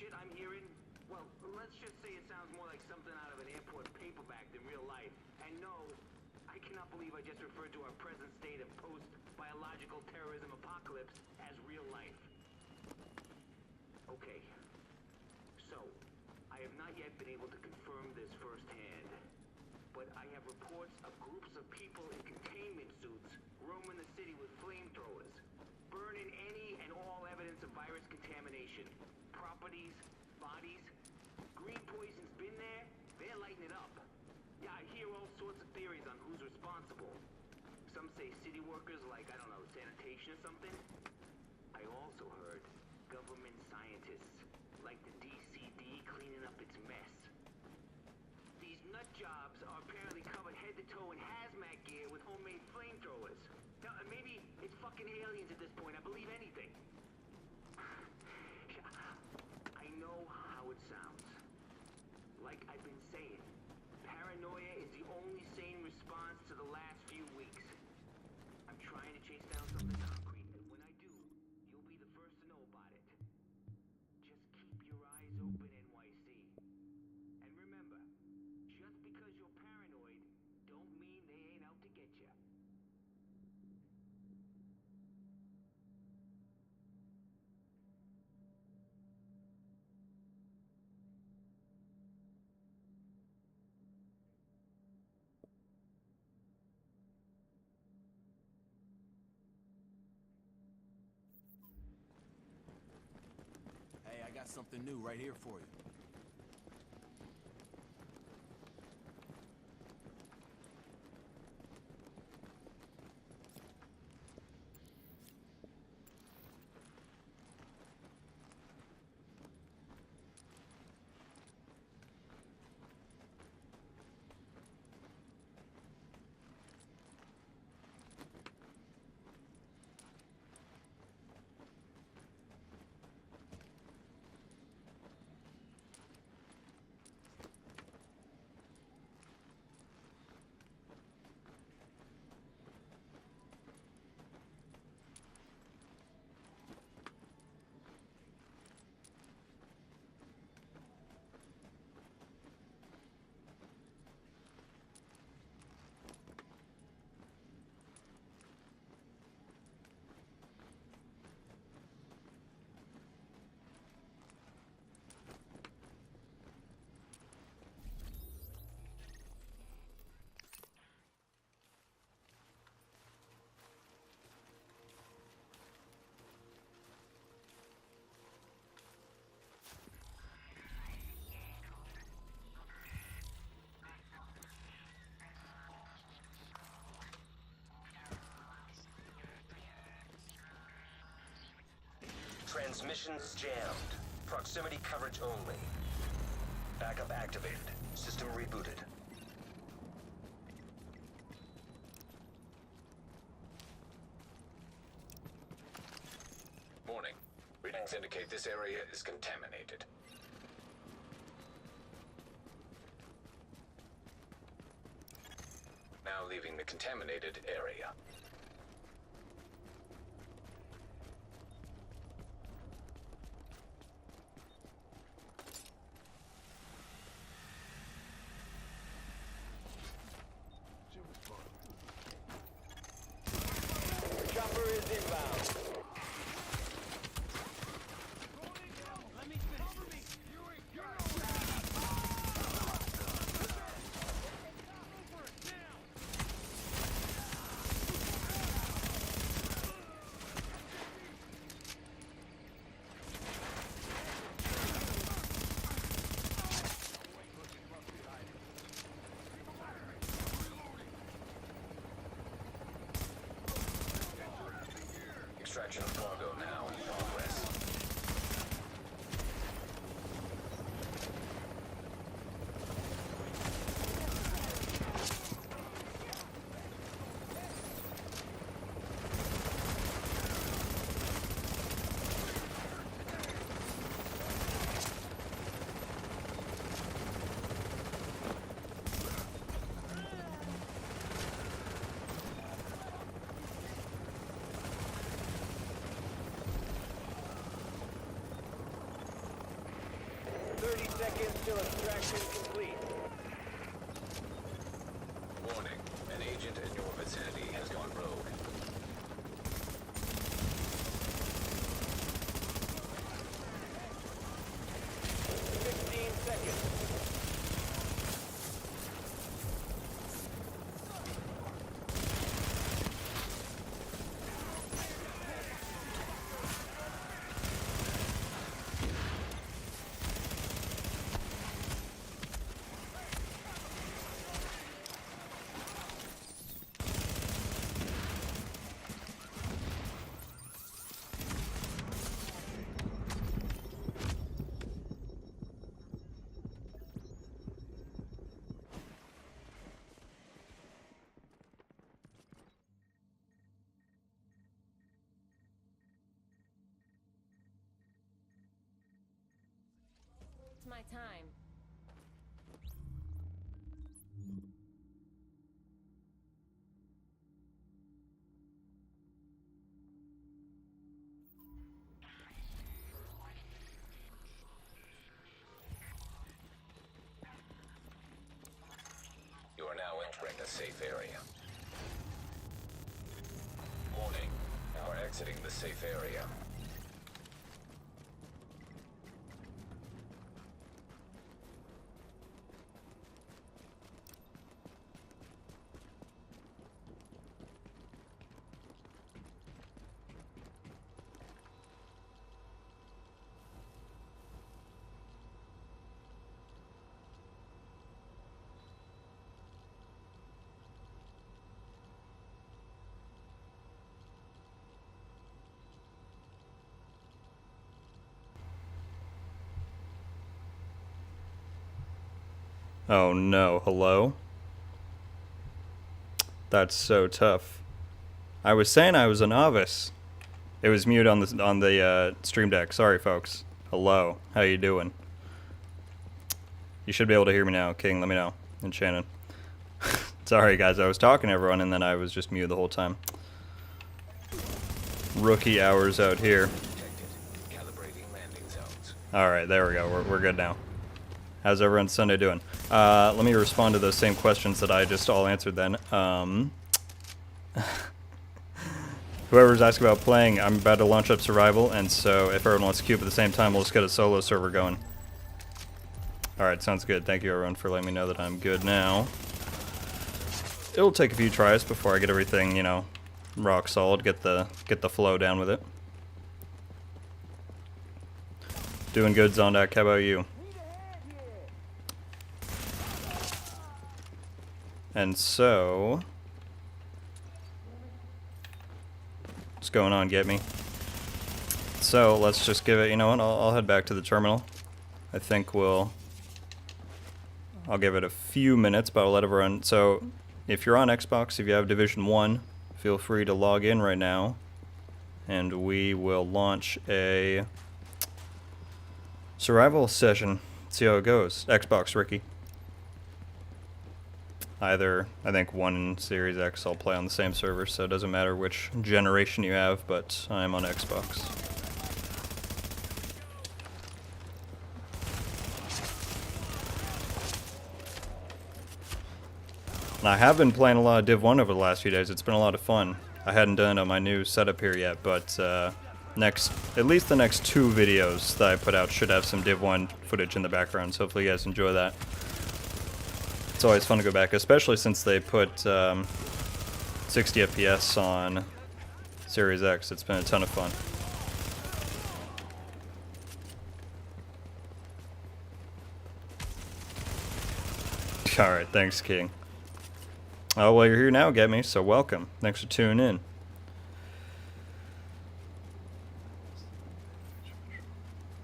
shit I'm hearing, well, let's just say it sounds more like something out of an airport paperback than real life. And no, I cannot believe I just referred to our present state of post-biological terrorism apocalypse as real life. Okay, so, I have not yet been able to confirm this firsthand, but I have reports of groups of people in containment suits roaming the city with flamethrowers, burning any and all evidence of virus contamination. Properties, bodies. Green poison's been there, they're lighting it up. Yeah, I hear all sorts of theories on who's responsible. Some say city workers like, I don't know, sanitation or something. I also heard government scientists, like the DCD cleaning up its mess. These nut jobs are apparently covered head to toe in hazmat gear with homemade flamethrowers. Now, maybe it's fucking aliens at this point, I believe anything. I know how it sounds. Like I've been saying, paranoia is the only sane response to the last few weeks. I'm trying to chase down something concrete, and when I do, you'll be the first to know about it. Just keep your eyes open, NYC. And remember, just because you're paranoid, don't mean they ain't out to get you. Hey, I got something new right here for you. Transmissions jammed. Proximity coverage only. Backup activated. System rebooted. Warning. Readings indicate this area is contaminated. Now leaving the contaminated area. Chopper is inbound. Let me finish this. Extraction of cargo now in progress. seconds till extraction complete. Warning. An agent in your vicinity has gone rogue. 16 seconds. It's my time. You are now entering a safe area. Warning. Now exiting the safe area. Oh no, hello? That's so tough. I was saying I was a novice. It was mute on the stream deck. Sorry folks. Hello. How you doing? You should be able to hear me now, King, let me know. And Shannon. Sorry guys, I was talking to everyone and then I was just mute the whole time. Rookie hours out here. Detected. Calibrating landing zones. Alright, there we go. We're good now. How's everyone Sunday doing? Let me respond to those same questions that I just all answered then. Whoever's asking about playing, I'm about to launch up Survival, and so if everyone wants to queue up at the same time, we'll just get a solo server going. Alright, sounds good. Thank you everyone for letting me know that I'm good now. It'll take a few tries before I get everything, you know, rock solid, get the flow down with it. Doing good, Zondak. How about you? And so, what's going on, get me? So let's just give it, you know what, I'll head back to the terminal. I think I'll give it a few minutes, but I'll let everyone, so if you're on Xbox, if you have Division 1, feel free to log in right now, and we will launch a survival session, see how it goes. Xbox, Ricky. Either, I think one in Series X I'll play on the same server, so it doesn't matter which generation you have, but I'm on Xbox. And I have been playing a lot of Div 1 over the last few days. It's been a lot of fun. I hadn't done my new setup here yet, but at least the next 2 videos that I put out should have some Div 1 footage in the background, so hopefully you guys enjoy that. It's always fun to go back, especially since they put 60 FPS on Series X. It's been a ton of fun. Alright, thanks, King. Oh, well, you're here now, get me, so welcome. Thanks for tuning in.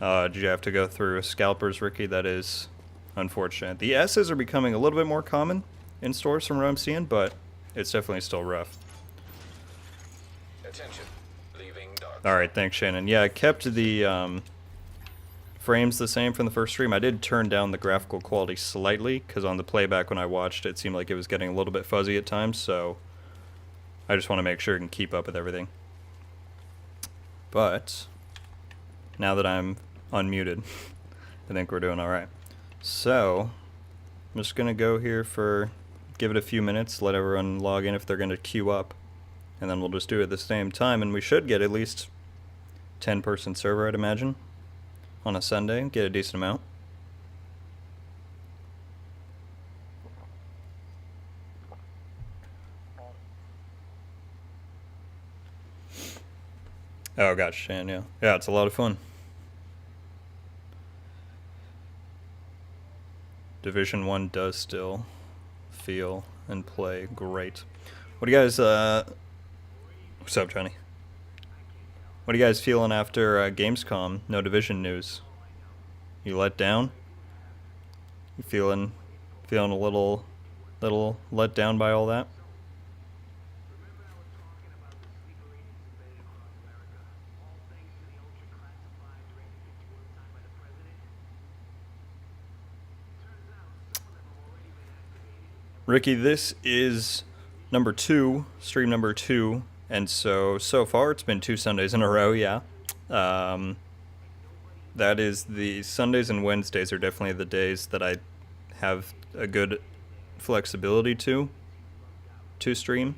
Did you have to go through scalpers, Ricky? That is unfortunate. The S's are becoming a little bit more common in stores from what I'm seeing, but it's definitely still rough. Attention. Leaving dark. Alright, thanks, Shannon. Yeah, I kept the frames the same from the first stream. I did turn down the graphical quality slightly, because on the playback when I watched it seemed like it was getting a little bit fuzzy at times, so I just want to make sure I can keep up with everything. But now that I'm unmuted, I think we're doing alright. So, I'm just going to go here for, give it a few minutes, let everyone log in if they're going to queue up. And then we'll just do it at the same time, and we should get at least 10-person server, I'd imagine, on a Sunday, get a decent amount. Oh, gotcha, Shan, yeah. Yeah, it's a lot of fun. Division 1 does still feel and play great. What do you guys, what's up, Johnny? What are you guys feeling after Gamescom? No Division news. You let down? You feeling a little let down by all that? Ricky, this is stream number 2, and so far it's been 2 Sundays in a row, yeah. That is, the Sundays and Wednesdays are definitely the days that I have a good flexibility to stream.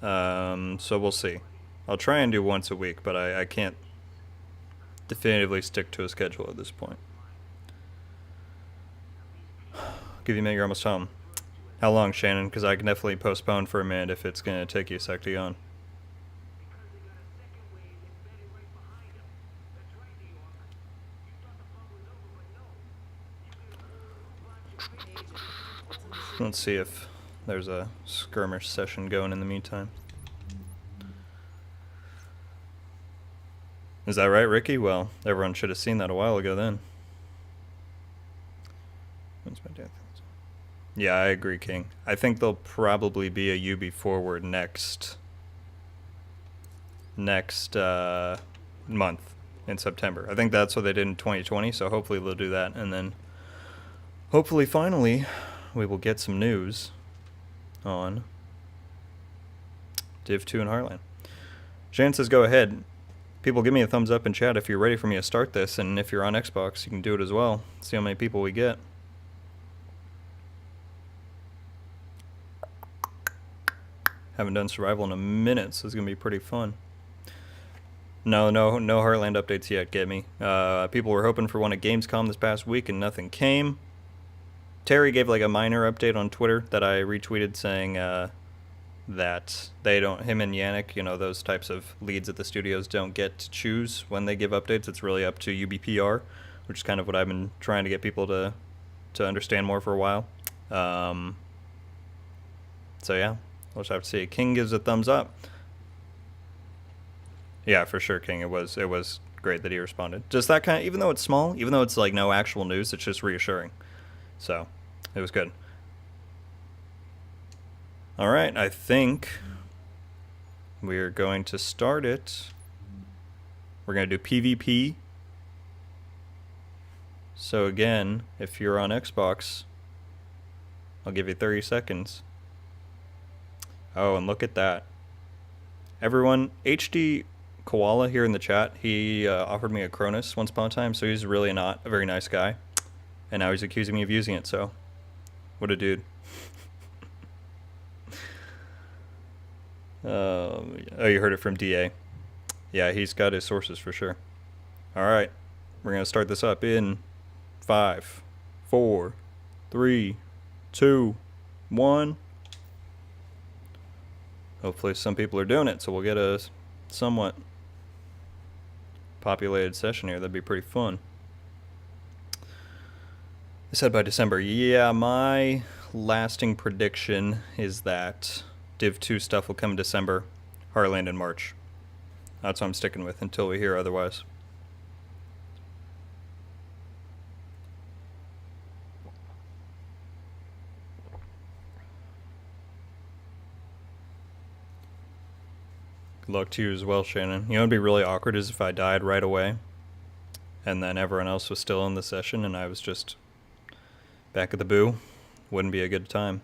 So we'll see. I'll try and do once a week, but I can't definitively stick to a schedule at this point. Give you a minute, you're almost home. How long, Shannon? Because I can definitely postpone for a minute if it's going to take you a sec to get on. Let's see if there's a skirmish session going in the meantime. Is that right, Ricky? Well, everyone should have seen that a while ago then. When's my death? Yeah, I agree, King. I think there'll probably be a UB Forward next month in September. I think that's what they did in 2020, so hopefully they'll do that, and then hopefully finally we will get some news on Div 2 and Heartland. Jan says go ahead. People, give me a thumbs up in chat if you're ready for me to start this, and if you're on Xbox, you can do it as well. See how many people we get. Haven't done survival in a minute, so it's gonna be pretty fun. No Heartland updates yet. Get me. People were hoping for one at Gamescom this past week, and nothing came. Terry gave like a minor update on Twitter that I retweeted, saying that they don't. Him and Yannick, you know, those types of leads at the studios don't get to choose when they give updates. It's really up to UBPR, which is kind of what I've been trying to get people to understand more for a while. So yeah. We'll just have to see. King gives a thumbs up. Yeah, for sure, King. It was great that he responded. Just that kind of, even though it's small, even though it's like no actual news, it's just reassuring. So, it was good. All right, I think we're going to start it. We're going to do PvP. So again, if you're on Xbox, I'll give you 30 seconds. Oh, and look at that. Everyone, HD Koala here in the chat, he offered me a Cronus once upon a time, so he's really not a very nice guy. And now he's accusing me of using it, so what a dude. Oh, you heard it from DA. Yeah, he's got his sources for sure. Alright, we're going to start this up in 5, 4, 3, 2, 1. Hopefully some people are doing it, so we'll get a somewhat populated session here. That'd be pretty fun. I said by December. Yeah, my lasting prediction is that Div 2 stuff will come in December, Heartland in March. That's what I'm sticking with until we hear otherwise. Good luck to you as well, Shannon. You know what would be really awkward is if I died right away and then everyone else was still in the session and I was just back at the boo. Wouldn't be a good time.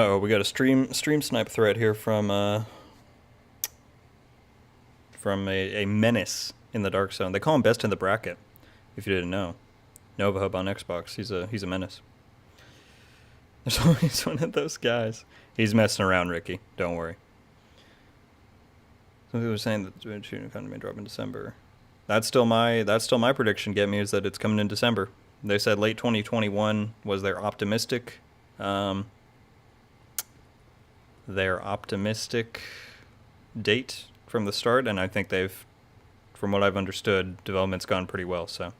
Oh, we got a stream snipe threat here from a menace in the Dark Zone. They call him best in the bracket, if you didn't know. Nova Hub on Xbox. He's a menace. There's always one of those guys. He's messing around, Ricky. Don't worry. Some people are saying that the shooting economy may drop in December. That's still my prediction. Get me is that it's coming in December. They said late 2021 was their optimistic date from the start, and I think they've, from what I've understood, development's gone pretty well. So.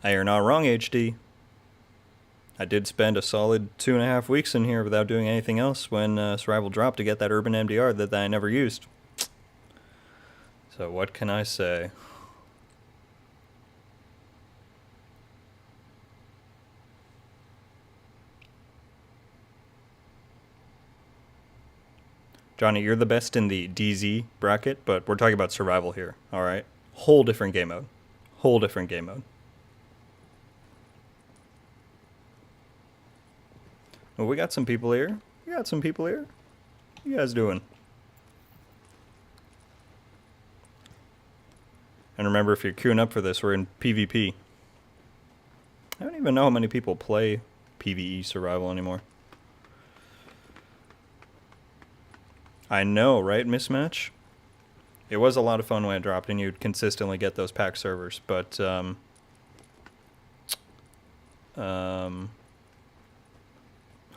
You're not wrong, HD. I did spend a solid 2.5 weeks in here without doing anything else when Survival dropped to get that Urban MDR that I never used. So what can I say? Johnny, you're the best in the DZ bracket, but we're talking about Survival here, alright? Whole different game mode. Whole different game mode. Well, we got some people here. We got some people here. What you guys doing? And remember, if you're queuing up for this, we're in PvP. I don't even know how many people play PvE Survival anymore. I know, right, Mismatch? It was a lot of fun when it dropped and you'd consistently get those pack servers, but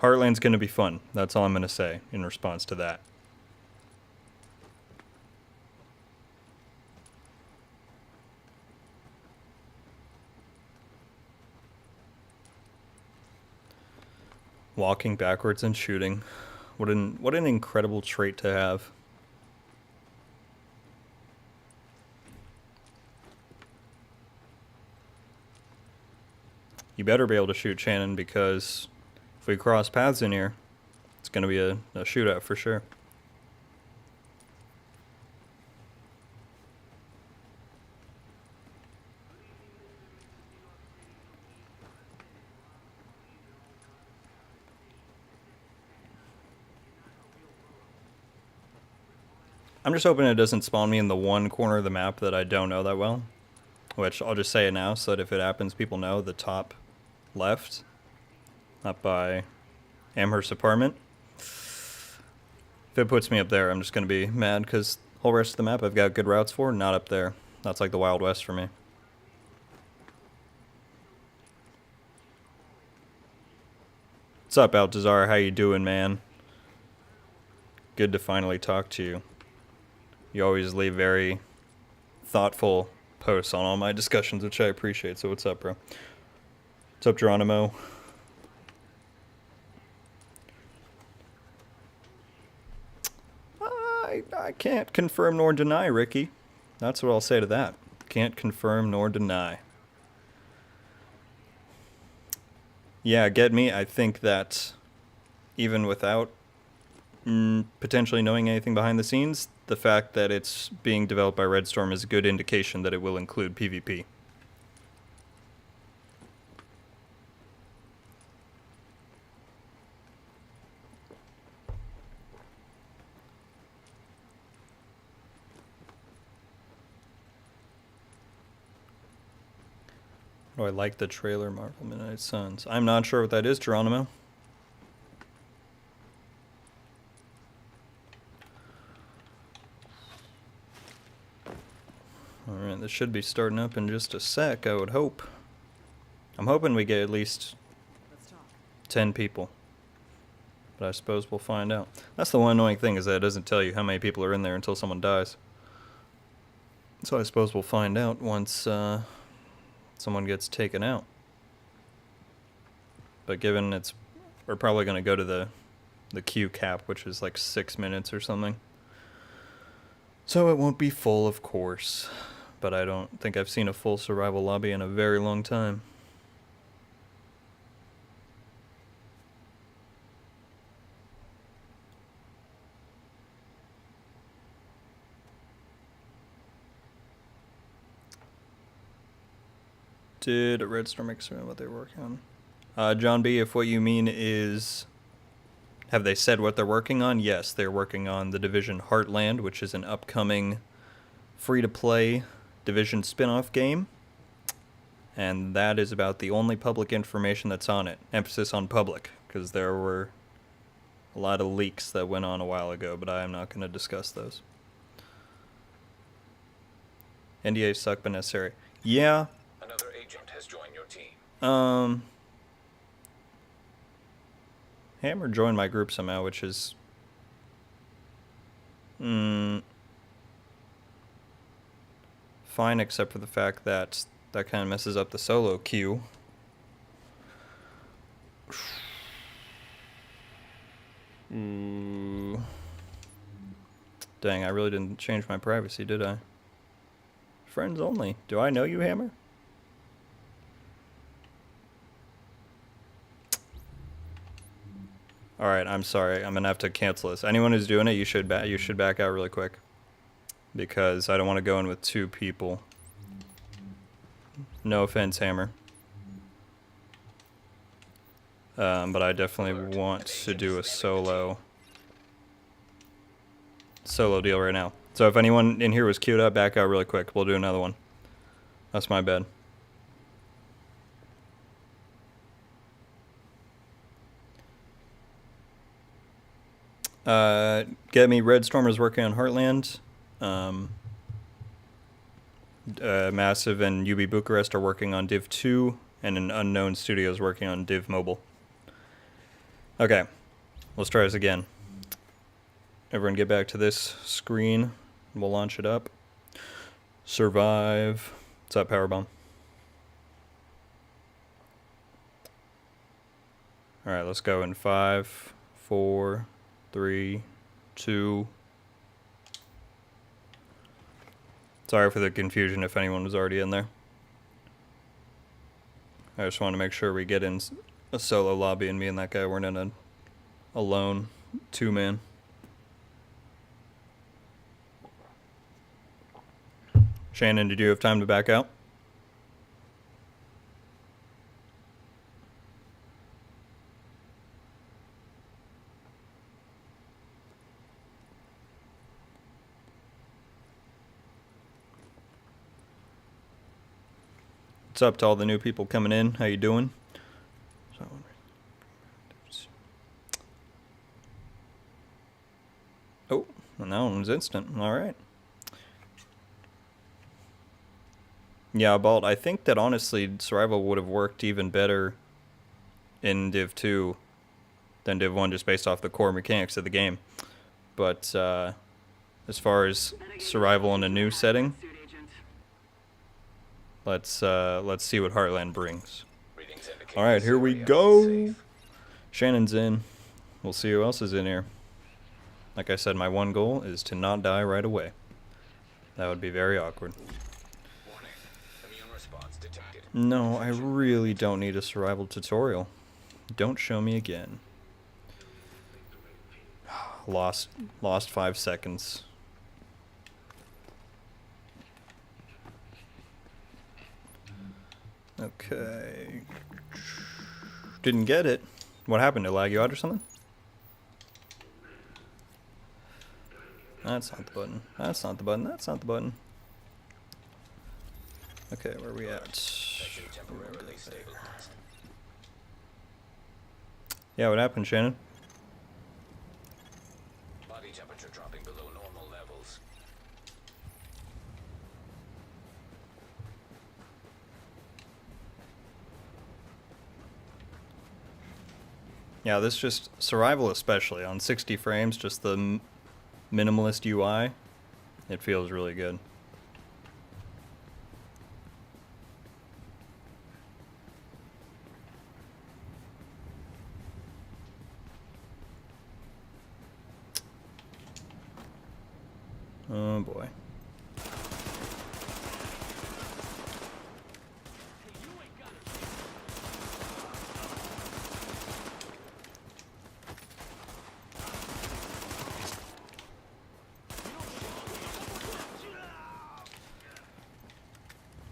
Heartland's going to be fun. That's all I'm going to say in response to that. Walking backwards and shooting. What an incredible trait to have. You better be able to shoot Shannon, because if we cross paths in here, it's going to be a shootout for sure. I'm just hoping it doesn't spawn me in the one corner of the map that I don't know that well. Which, I'll just say it now, so that if it happens, people know the top left. Up by Amherst apartment. If it puts me up there, I'm just going to be mad, because the whole rest of the map I've got good routes for, not up there. That's like the Wild West for me. What's up, Altazar? How you doing, man? Good to finally talk to you. You always leave very thoughtful posts on all my discussions, which I appreciate. So what's up, bro? What's up, Geronimo? I can't confirm nor deny, Ricky. That's what I'll say to that. Can't confirm nor deny. Yeah, get me? I think that even without potentially knowing anything behind the scenes, the fact that it's being developed by Red Storm is a good indication that it will include PvP. Oh, I like the trailer, Marvel Midnight Suns. I'm not sure what that is, Geronimo. Alright, this should be starting up in just a sec, I would hope. I'm hoping we get at least 10 people. But I suppose we'll find out. That's the one annoying thing, is that it doesn't tell you how many people are in there until someone dies. So I suppose we'll find out once someone gets taken out. But given we're probably going to go to the queue cap, which is like 6 minutes or something. So it won't be full, of course. But I don't think I've seen a full survival lobby in a very long time. Did Red Storm explain what they're working on? John B, if what you mean is, have they said what they're working on? Yes, they're working on The Division Heartland, which is an upcoming free-to-play Division spin-off game. And that is about the only public information that's on it. Emphasis on public, because there were a lot of leaks that went on a while ago, but I am not going to discuss those. NDAs suck, but necessary. Yeah. Another agent has joined your team. Hammer joined my group somehow, which is... fine, except for the fact that that kind of messes up the solo queue. Ooh. Dang, I really didn't change my privacy, did I? Friends only. Do I know you, Hammer? Alright, I'm sorry. I'm gonna have to cancel this. Anyone who's doing it, you should back out really quick. Because I don't want to go in with two people. No offense, Hammer. But I definitely want to do a solo deal right now. So if anyone in here was queued up, back out really quick. We'll do another one. That's my bad. Get me. Red Storm is working on Heartland. Massive and UB Bucharest are working on Div 2, and an Unknown Studio is working on Div Mobile. Okay, let's try this again. Everyone get back to this screen. We'll launch it up. Survive. What's up, Powerbomb? Alright, let's go in 5, 4, 3, 2. Sorry for the confusion if anyone was already in there. I just want to make sure we get in a solo lobby and me and that guy weren't in a lone two-man. Shannon, did you have time to back out? What's up to all the new people coming in? How you doing? Oh, and that one was instant. All right. Yeah, Balt, I think that honestly Survival would have worked even better in Div 2 than Div 1 just based off the core mechanics of the game. But as far as Survival in a new setting, let's see what Heartland brings. Alright, here we go! Shannon's in. We'll see who else is in here. Like I said, my one goal is to not die right away. That would be very awkward. No, I really don't need a survival tutorial. Don't show me again. Lost 5 seconds. Okay. Didn't get it. What happened? Did it lag you out or something? That's not the button. That's not the button. That's not the button. Okay, where are we at? Yeah, what happened, Shannon? Body temperature dropping below normal levels. Yeah, this just survival, especially on 60 frames, just the minimalist UI. It feels really good. Oh boy.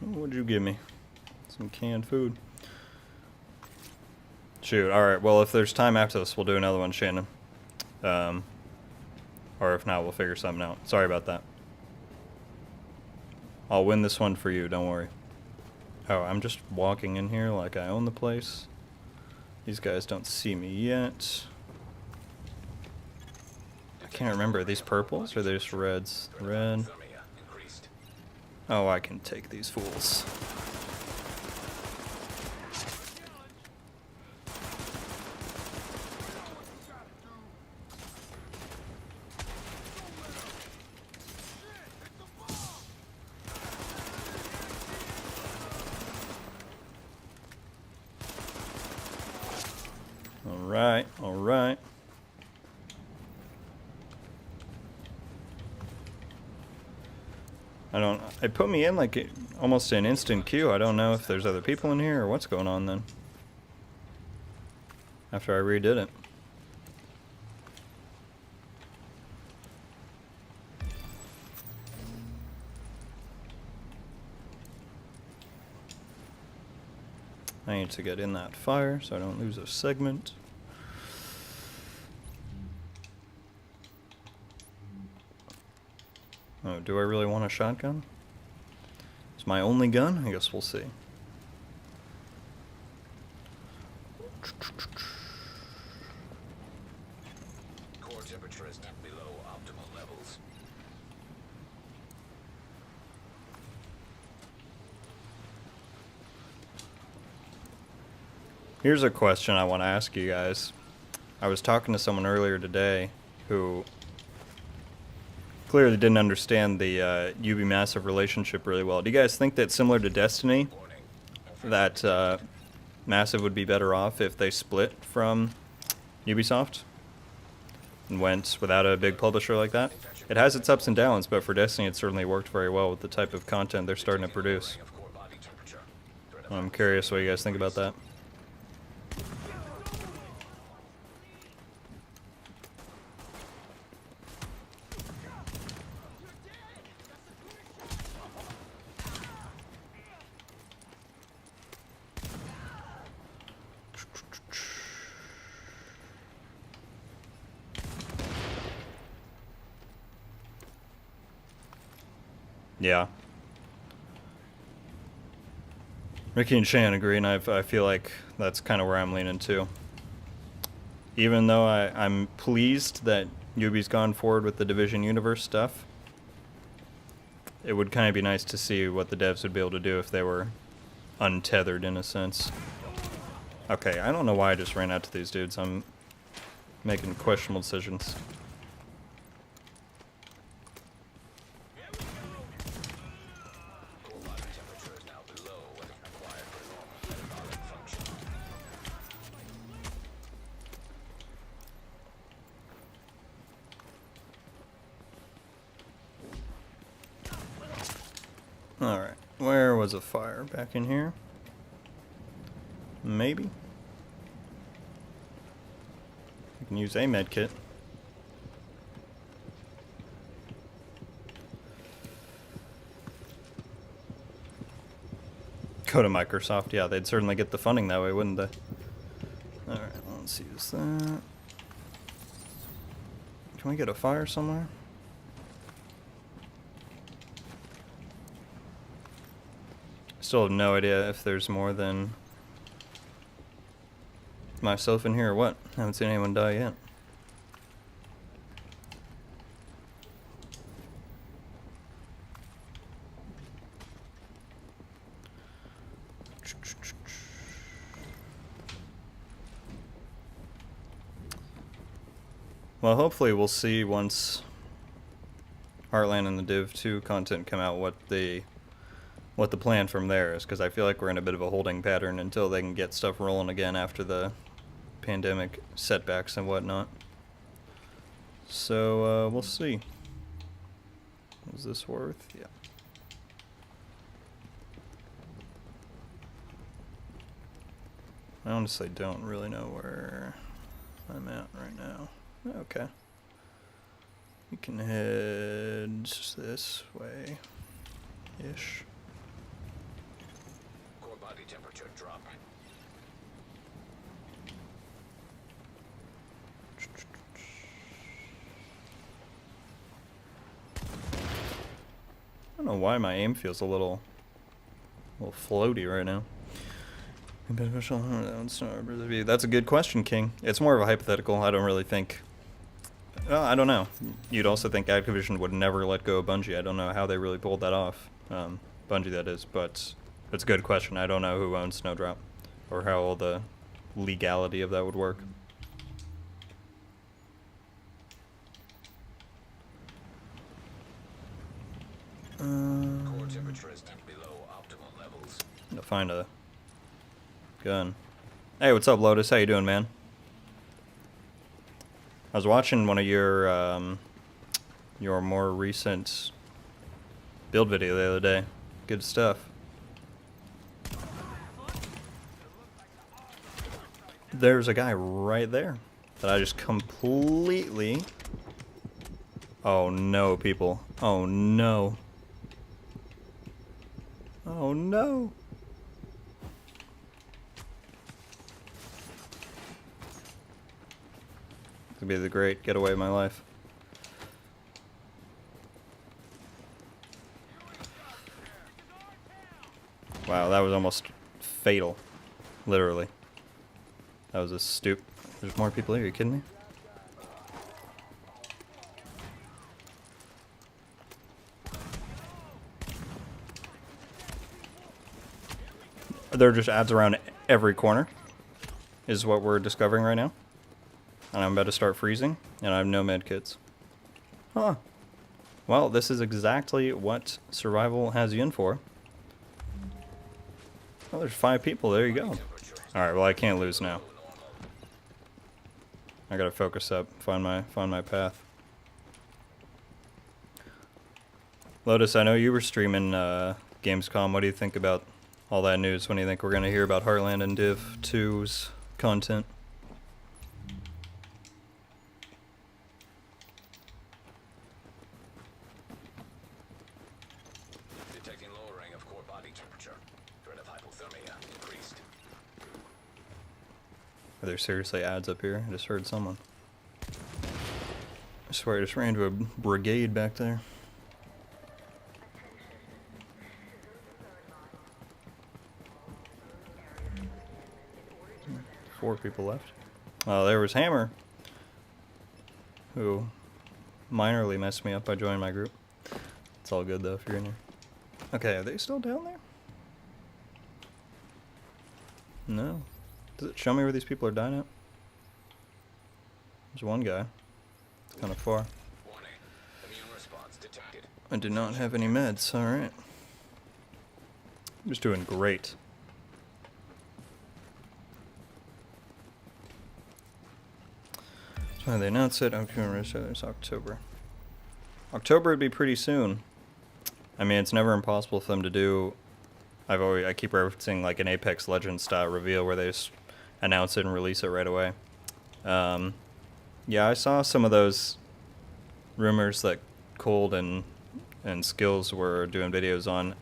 What'd you give me? Some canned food. Shoot, alright, well if there's time after this, we'll do another one, Shannon. Or if not, we'll figure something out. Sorry about that. I'll win this one for you, don't worry. Oh, I'm just walking in here like I own the place. These guys don't see me yet. I can't remember, are these purples or are they just reds? Red. Oh, I can take these fools. Alright, alright. It put me in like almost an instant queue. I don't know if there's other people in here or what's going on then. After I redid it. I need to get in that fire so I don't lose a segment. Oh, do I really want a shotgun? It's my only gun? I guess we'll see. Core temperature is below optimal levels. Here's a question I want to ask you guys. I was talking to someone earlier today who clearly didn't understand the UB-Massive relationship really well. Do you guys think that similar to Destiny, that Massive would be better off if they split from Ubisoft and went without a big publisher like that? It has its ups and downs, but for Destiny it certainly worked very well with the type of content they're starting to produce. I'm curious what you guys think about that. Yeah. Ricky and Shan agree, and I feel like that's kind of where I'm leaning too. Even though I'm pleased that Ubi's gone forward with the Division Universe stuff, it would kind of be nice to see what the devs would be able to do if they were untethered in a sense. Okay, I don't know why I just ran out to these dudes. I'm making questionable decisions. Alright, where was a fire? Back in here? Maybe? I can use a med kit. Go to Microsoft, yeah, they'd certainly get the funding that way, wouldn't they? Alright, let's use that. Can we get a fire somewhere? Still have no idea if there's more than myself in here or what. I haven't seen anyone die yet. Well, hopefully we'll see once Heartland and the Div 2 content come out what the plan from there is, because I feel like we're in a bit of a holding pattern until they can get stuff rolling again after the pandemic setbacks and whatnot. So, we'll see. Is this worth? Yeah. I honestly don't really know where I'm at right now. Okay. We can head this way-ish. Core body temperature drop. I don't know why my aim feels a little floaty right now. Beneficial? That's a good question, King. It's more of a hypothetical. I don't really think. Well, I don't know. You'd also think Activision would never let go of Bungie. I don't know how they really pulled that off. Bungie, that is. But it's a good question. I don't know who owns Snowdrop or how all the legality of that would work. Core temperature is below optimal levels. To find a gun. Hey, what's up, Lotus? How you doing, man? I was watching one of your more recent build video the other day. Good stuff. There's a guy right there that I just completely... Oh no, people. Oh no. Oh no. It's gonna be the great getaway of my life. Wow, that was almost fatal. Literally. That was a stoop. There's more people here, are you kidding me? There are just ads around every corner, is what we're discovering right now. And I'm about to start freezing, and I have no med kits. Huh. Well, this is exactly what survival has you in for. Oh, there's 5 people. There you go. Alright, well, I can't lose now. I gotta focus up, find my path. Lotus, I know you were streaming Gamescom. What do you think about all that news? When do you think we're gonna hear about Heartland and Div 2's content? Detecting lowering of core body temperature. Threat of hypothermia increased. Are there seriously ads up here? I just heard someone. I swear I just ran into a brigade back there. Four people left. Oh, there was Hammer, who minorly messed me up by joining my group. It's all good though if you're in here. Okay, are they still down there? No. Does it show me where these people are dying at? There's one guy. It's kind of far. Warning. Immune response detected. I do not have any meds. Alright. I'm just doing great. So they announced it. It's October. October would be pretty soon. I mean, it's never impossible for them to do. I keep referencing like an Apex Legends style reveal where they just announce it and release it right away. Yeah, I saw some of those rumors that Cold and Skills were doing videos on.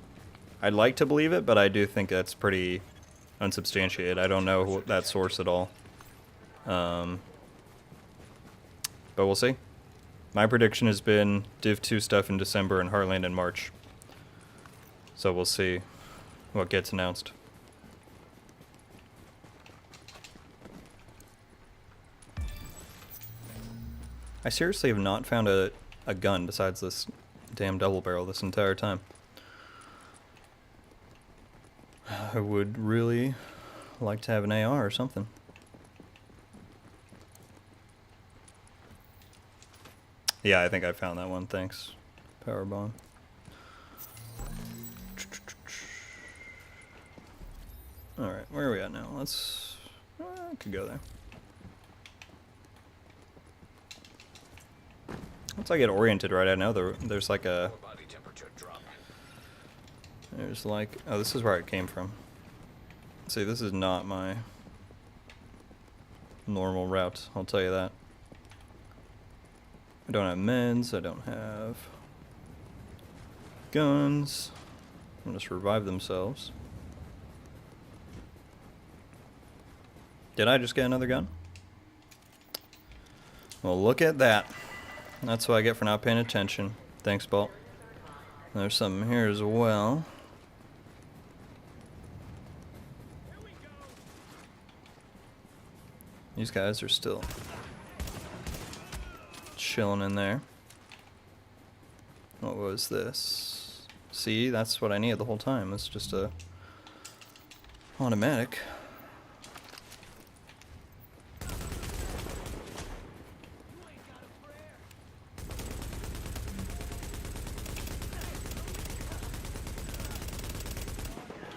I'd like to believe it, but I do think that's pretty unsubstantiated. I don't know that source at all. But we'll see. My prediction has been Div 2 stuff in December and Heartland in March. So we'll see what gets announced. I seriously have not found a gun besides this damn double barrel this entire time. I would really like to have an AR or something. Yeah, I think I found that one, thanks. Power bomb. Alright, where are we at now? Let's... I could go there. Once I get oriented right, I know there's like a... Core body temperature drop. There's like... Oh, this is where I came from. See, this is not my normal route, I'll tell you that. I don't have meds, I don't have guns. They'll just revive themselves. Did I just get another gun? Well, look at that. That's what I get for not paying attention. Thanks, Bolt. There's something here as well. These guys are still chilling in there. What was this? See, that's what I needed the whole time. It's just a automatic.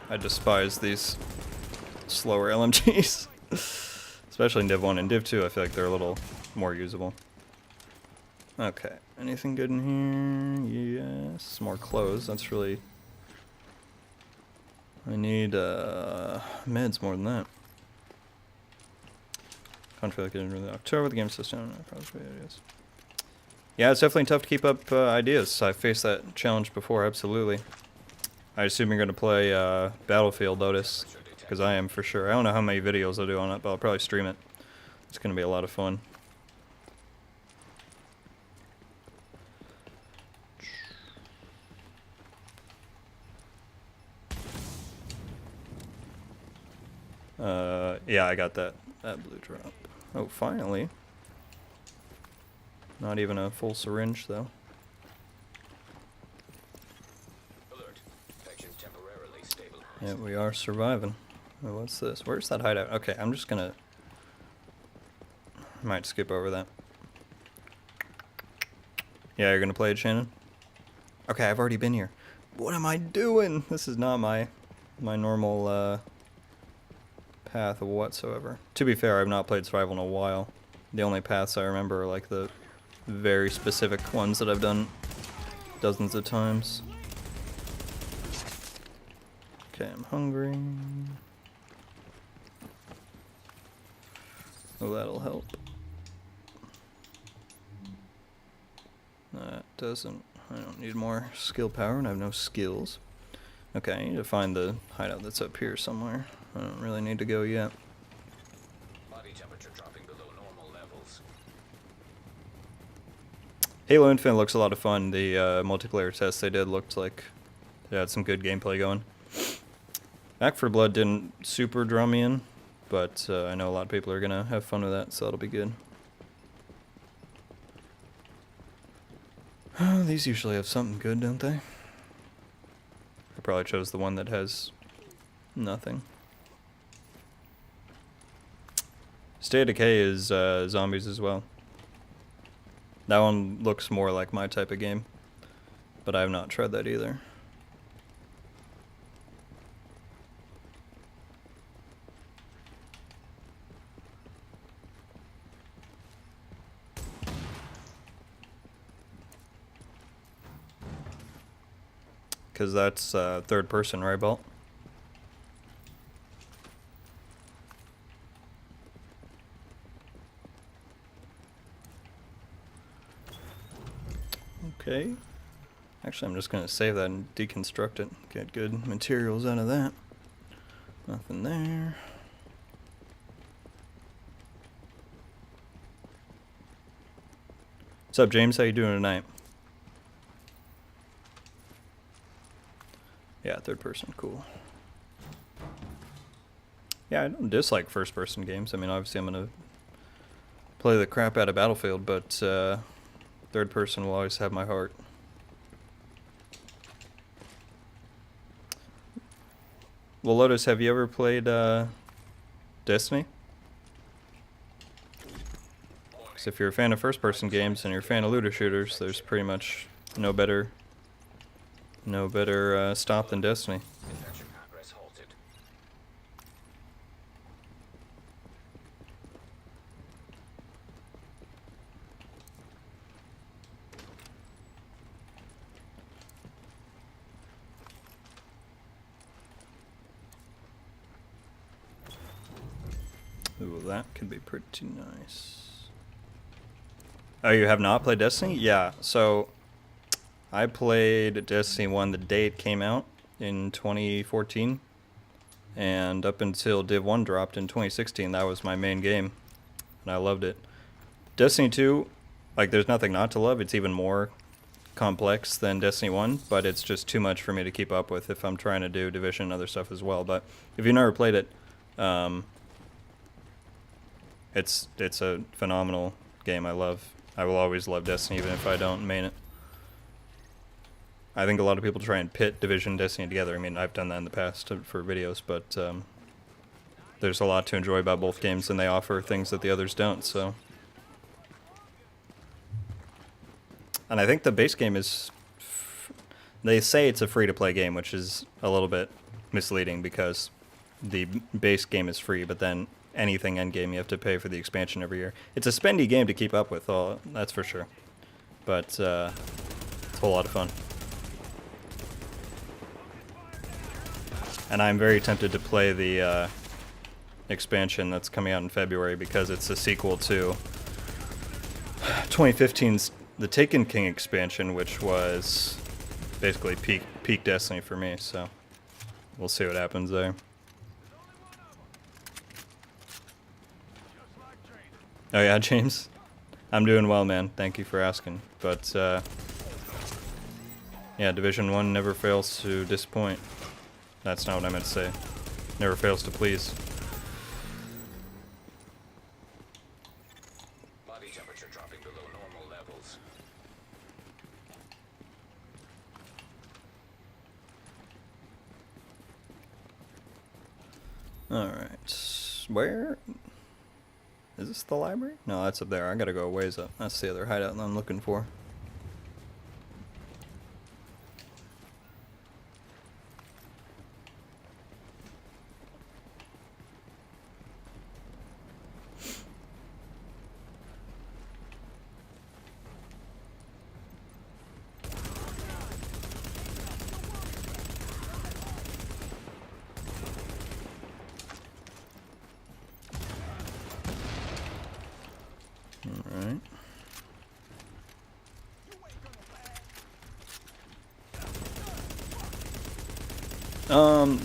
I despise these slower LMGs. Especially in Div 1 and Div 2, I feel like they're a little more usable. Okay, anything good in here? Yes, more clothes. That's really... I need meds more than that. Contract like in really October, the game system. Yeah, it's definitely tough to keep up ideas. I faced that challenge before, absolutely. I assume you're going to play Battlefield, Lotus, because I am for sure. I don't know how many videos I'll do on it, but I'll probably stream it. It's going to be a lot of fun. Yeah, I got that blue drop. Oh, finally. Not even a full syringe, though. Alert. Infection temporarily stabilized. Yeah, we are surviving. Oh, what's this? Where's that hideout? Okay, I'm just gonna... might skip over that. Yeah, you're gonna play it, Shannon? Okay, I've already been here. What am I doing? This is not my normal path whatsoever. To be fair, I've not played survival in a while. The only paths I remember are like the very specific ones that I've done dozens of times. Okay, I'm hungry. Oh, that'll help. That doesn't... I don't need more skill power, and I have no skills. Okay, I need to find the hideout that's up here somewhere. I don't really need to go yet. Body temperature dropping below normal levels. Halo Infinite looks a lot of fun. The multiplayer test they did looked like they had some good gameplay going. Back 4 Blood didn't super draw me in, but I know a lot of people are going to have fun with that, so that'll be good. These usually have something good, don't they? I probably chose the one that has nothing. State of Decay is zombies as well. That one looks more like my type of game, but I have not tried that either. Because that's third person, right, Bolt? Okay. Actually, I'm just going to save that and deconstruct it. Get good materials out of that. Nothing there. What's up, James? How you doing tonight? Yeah, third person, cool. Yeah, I don't dislike first person games. I mean, obviously I'm going to play the crap out of Battlefield, but third person will always have my heart. Well, Lotus, have you ever played Destiny? Because if you're a fan of first person games and you're a fan of looter shooters, there's pretty much no better stop than Destiny. Infection progress halted. Ooh, that could be pretty nice. Oh, you have not played Destiny? Yeah, so I played Destiny 1 the day it came out in 2014. and up until Div 1 dropped in 2016, that was my main game, and I loved it. Destiny 2, like, there's nothing not to love. It's even more complex than Destiny 1, but it's just too much for me to keep up with if I'm trying to do Division and other stuff as well. But if you've never played it, it's a phenomenal game. I will always love Destiny, even if I don't main it. I think a lot of people try and pit Division and Destiny together. I mean, I've done that in the past for videos, but there's a lot to enjoy about both games, and they offer things that the others don't, so. And I think the base game is... They say it's a free-to-play game, which is a little bit misleading because the base game is free, but then anything endgame you have to pay for the expansion every year. It's a spendy game to keep up with, that's for sure. But it's a whole lot of fun. And I'm very tempted to play the expansion that's coming out in February because it's a sequel to 2015's The Taken King expansion, which was basically peak Destiny for me, so we'll see what happens there. Oh yeah, James? I'm doing well, man. Thank you for asking. But, yeah, Division 1 never fails to disappoint. That's not what I meant to say. Never fails to please. Body temperature dropping below normal levels. Alright. Where? Is this the library? No, that's up there. I gotta go a ways up. That's the other hideout that I'm looking for. Alright.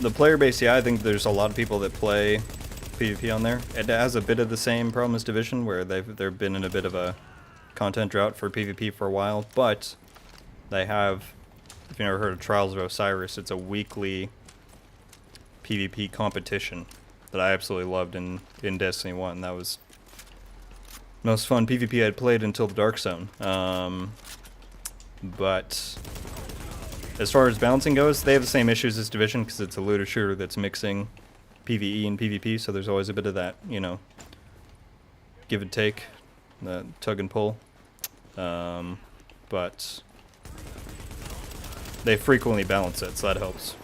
The player base, yeah, I think there's a lot of people that play PvP on there. It has a bit of the same problem as Division, where they've been in a bit of a content drought for PvP for a while, but they have, if you've never heard of Trials of Osiris, it's a weekly PvP competition that I absolutely loved in Destiny 1. That was most fun PvP I'd played until the Dark Zone. But as far as balancing goes, they have the same issues as Division because it's a looter shooter that's mixing PvE and PvP, so there's always a bit of that, you know, give and take, the tug and pull. But they frequently balance it, so that helps.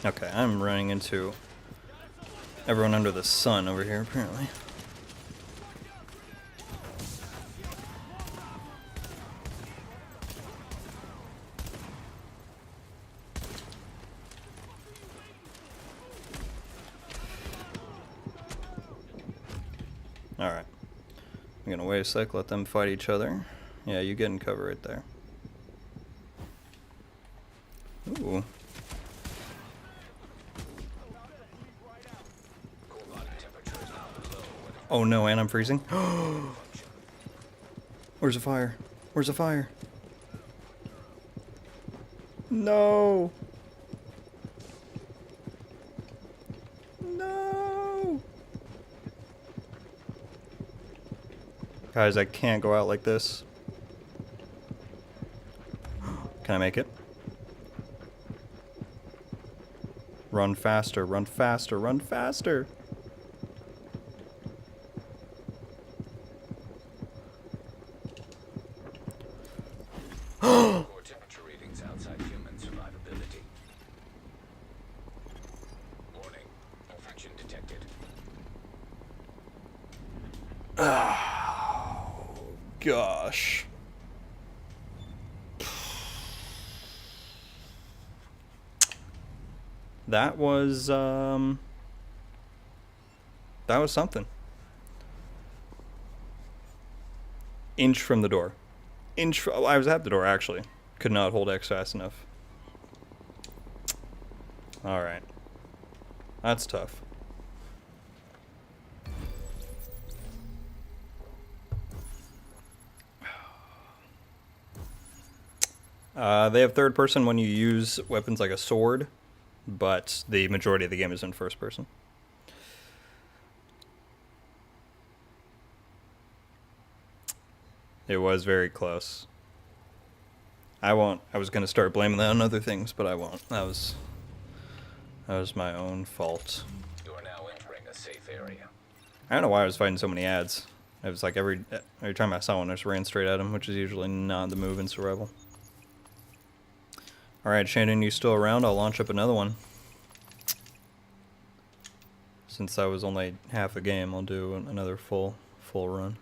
Okay, I'm running into everyone under the sun over here, apparently. Alright. I'm gonna wait a sec, let them fight each other. Yeah, you get in cover right there. Ooh. Oh no, and I'm freezing. Where's the fire? Where's the fire? No! No! Guys, I can't go out like this. Can I make it? Run faster, run faster, run faster! Core temperature readings outside human survivability. Warning, infection detected. Oh, gosh. That was something. Inch from the door. I was at the door, actually. Could not hold X fast enough. Alright. That's tough. They have third person when you use weapons like a sword, but the majority of the game is in first person. It was very close. I won't. I was gonna start blaming that on other things, but I won't. That was my own fault. You are now entering a safe area. I don't know why I was fighting so many ads. It was like every time I saw one, I just ran straight at him, which is usually not the move in survival. Alright, Shannon, you still around? I'll launch up another one. Since that was only half a game, I'll do another full run.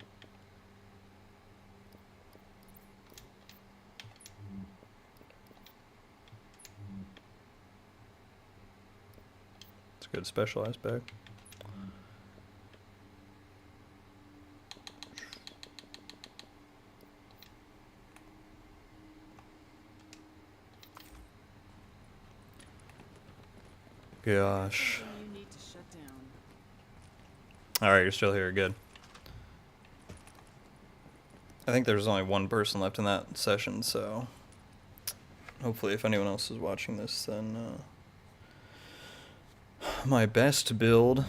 It's a good specialized bag. Gosh. You need to shut down. Alright, you're still here. Good. I think there's only one person left in that session, so hopefully if anyone else is watching this, then my best build.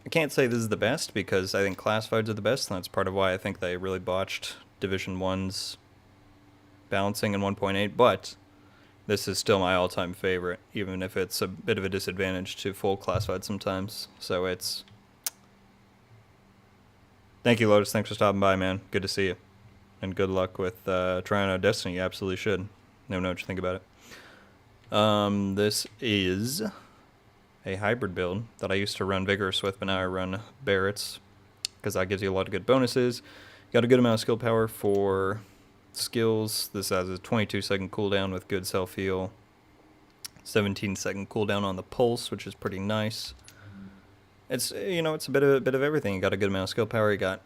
I can't say this is the best because I think classifieds are the best, and that's part of why I think they really botched Division 1's balancing in 1.8, but this is still my all-time favorite, even if it's a bit of a disadvantage to full classified sometimes. So it's... Thank you, Lotus. Thanks for stopping by, man. Good to see you. And good luck with trying out Destiny. You absolutely should. Never know what you think about it. This is a hybrid build that I used to run Vigorous with, but now I run Barrett's because that gives you a lot of good bonuses. Got a good amount of skill power for skills. This has a 22-second cooldown with good self-heal. 17-second cooldown on the pulse, which is pretty nice. It's, you know, it's a bit of everything. You got a good amount of skill power. You got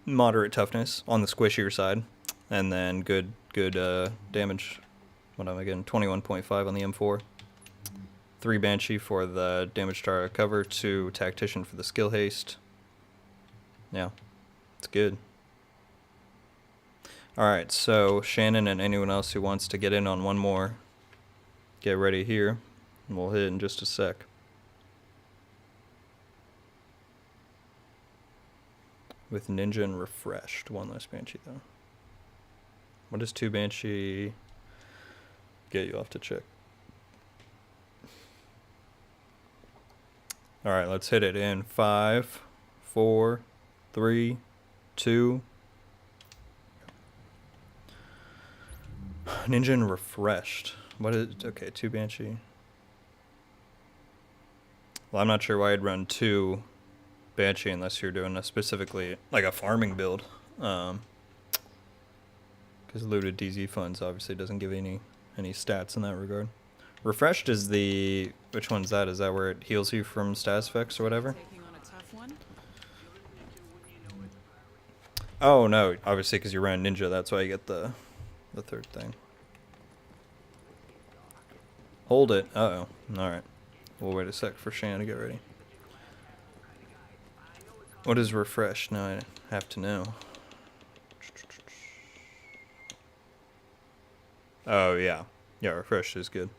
moderate toughness on the squishier side, and then good damage. What am I getting? 21.5 on the M4. 3 Banshee for the damage star cover. 2 Tactician for the skill haste. Yeah, it's good. Alright, so Shannon and anyone else who wants to get in on one more, get ready here, and we'll hit in just a sec. With Ninja and Refreshed. One less Banshee, though. What does 2 Banshee get you? Off to check. Alright, let's hit it in 5, 4, 3, 2... Ninja and Refreshed. What is... Okay, 2 Banshee. Well, I'm not sure why I'd run 2 Banshee unless you're doing a specifically, like a farming build. Because looted DZ funds obviously doesn't give any stats in that regard. Refreshed is the... Which one's that? Is that where it heals you from status effects or whatever? Taking on a tough one? Oh, no. Obviously, because you ran Ninja, that's why you get the third thing. Hold it. Uh-oh. Alright. We'll wait a sec for Shan to get ready. What is Refresh? Now I have to know. Oh, yeah. Yeah, Refresh is good.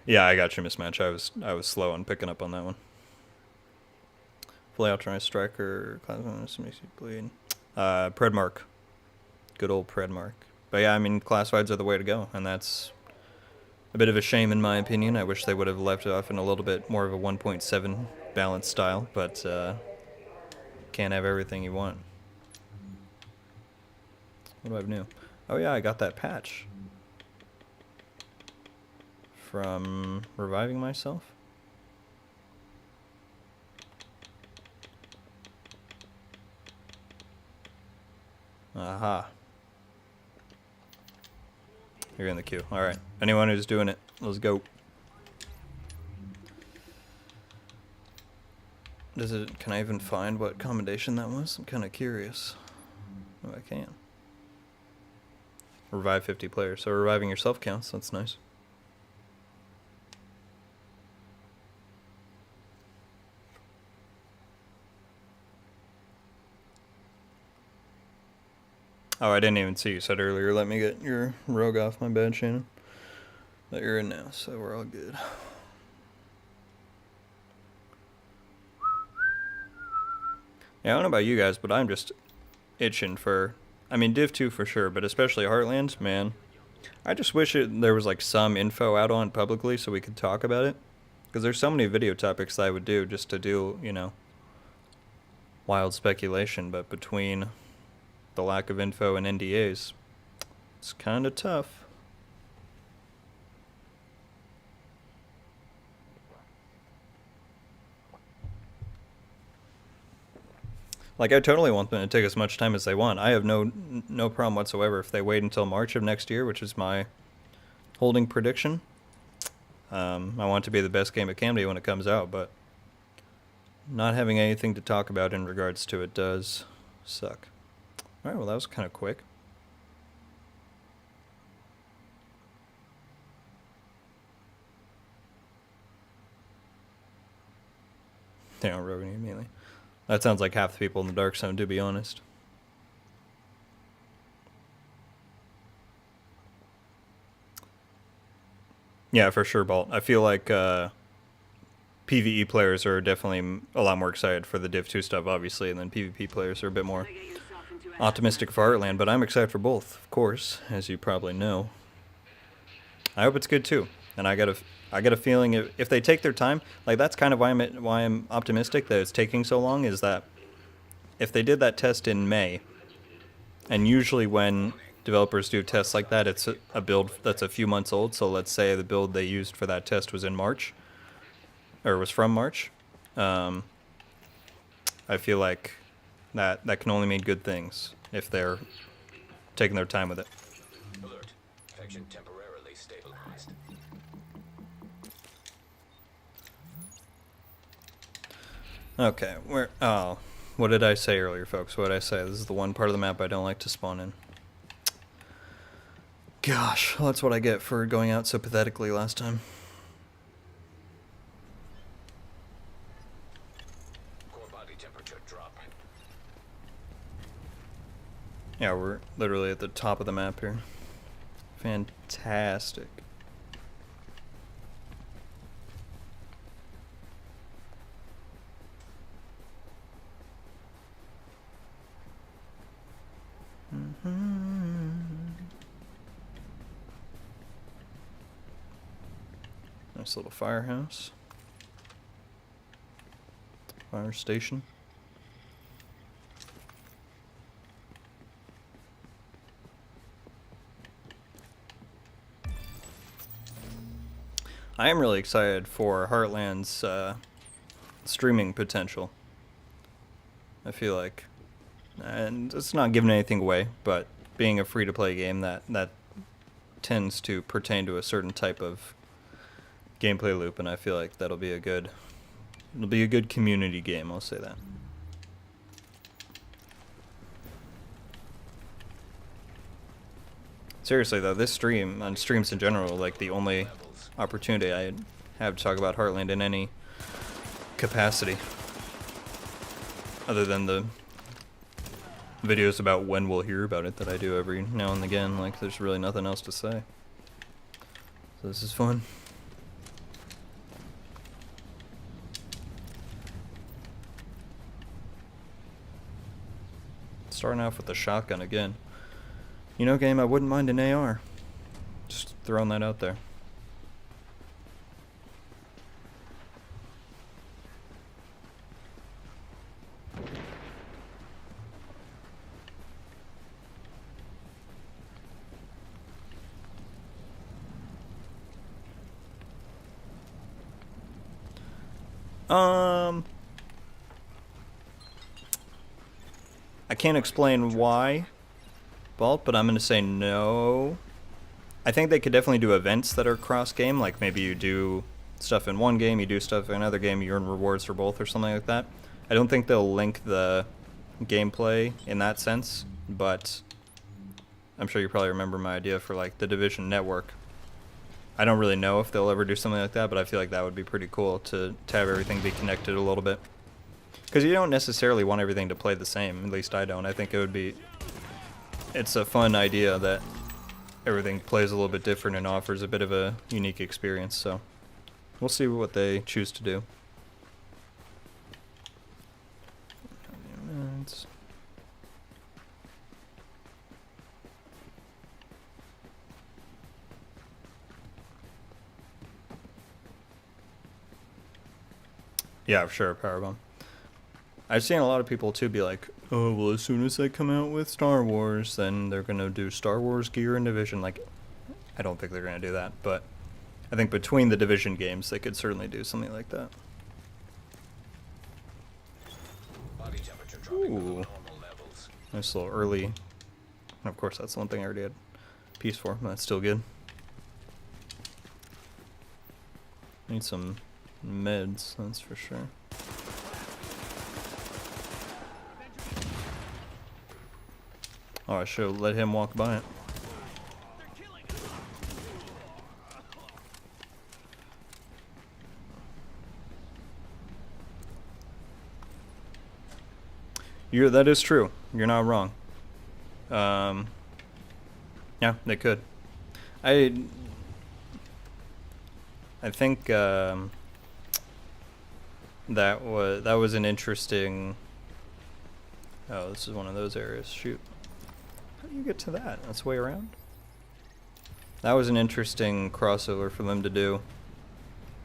Yeah, I got you, Mismatch. I was slow on picking up on that one. Fully authorized striker, class makes you bleed. Predmark. Good old Predmark. But yeah, I mean, classifieds are the way to go, and that's a bit of a shame in my opinion. I wish they would have left it off in a little bit more of a 1.7 balanced style, but can't have everything you want. What do I have new? Oh yeah, I got that patch. From reviving myself? Aha. You're in the queue. Alright. Anyone who's doing it, let's go. Can I even find what commendation that was? I'm kind of curious. Oh, I can. Revive 50 players. So reviving yourself counts. That's nice. Oh, I didn't even see you said earlier. Let me get your rogue off. My bad, Shannon. But you're in now, so we're all good. Yeah, I don't know about you guys, but I'm just itching for... I mean, Div 2 for sure, but especially Heartlands, man. I just wish there was like some info out on publicly so we could talk about it. Because there's so many video topics that I would do just to do, you know, wild speculation. But between the lack of info and NDAs, it's kind of tough. Like, I totally want them to take as much time as they want. I have no problem whatsoever if they wait until March of next year, which is my holding prediction. I want it to be the best game it can be when it comes out, but not having anything to talk about in regards to it does suck. Alright, well that was kind of quick. They don't rogue immediately. That sounds like half the people in the Dark Zone, to be honest. Yeah, for sure, Bolt. I feel like PvE players are definitely a lot more excited for the Div 2 stuff, obviously, and then PvP players are a bit more optimistic for Heartland, but I'm excited for both, of course, as you probably know. I hope it's good too, and I got a feeling if they take their time, like that's kind of why I'm optimistic that it's taking so long, is that if they did that test in May, and usually when developers do tests like that, it's a build that's a few months old, so let's say the build they used for that test was in March, or was from March, I feel like that can only mean good things if they're taking their time with it. Alert. Infection temporarily stabilized. Okay, what did I say earlier, folks? What did I say? This is the one part of the map I don't like to spawn in. Gosh, that's what I get for going out so pathetically last time. Core body temperature drop. Yeah, we're literally at the top of the map here. Fantastic. Nice little firehouse. Fire station. I am really excited for Heartland's streaming potential. I feel like, and it's not giving anything away, but being a free-to-play game, that tends to pertain to a certain type of gameplay loop, and I feel like it'll be a good community game, I'll say that. Seriously though, this stream, and streams in general, like the only opportunity I have to talk about Heartland in any capacity, other than the videos about when we'll hear about it that I do every now and again. Like, there's really nothing else to say. So this is fun. Starting off with the shotgun again. You know, game, I wouldn't mind an AR. Just throwing that out there. I can't explain why, Balt, but I'm going to say no. I think they could definitely do events that are cross-game, like maybe you do stuff in one game, you do stuff in another game, you earn rewards for both or something like that. I don't think they'll link the gameplay in that sense, but I'm sure you probably remember my idea for like the Division network. I don't really know if they'll ever do something like that, but I feel like that would be pretty cool to have everything be connected a little bit. Because you don't necessarily want everything to play the same, at least I don't. I think it would be... It's a fun idea that everything plays a little bit different and offers a bit of a unique experience, so we'll see what they choose to do. Yeah, for sure, Powerbomb. I've seen a lot of people too be like, oh, well, as soon as they come out with Star Wars, then they're going to do Star Wars gear and Division. Like, I don't think they're going to do that, but I think between the Division games, they could certainly do something like that. Body temperature dropping below Ooh. normal levels. Nice little early. And of course, that's the one thing I already had piece for, but that's still good. Need some meds, that's for sure. Oh, I should have let him walk by it. That is true. You're not wrong. Yeah, they could. I think that was an interesting. Oh, this is one of those areas. Shoot. How do you get to that? That's way around? That was an interesting crossover for them to do.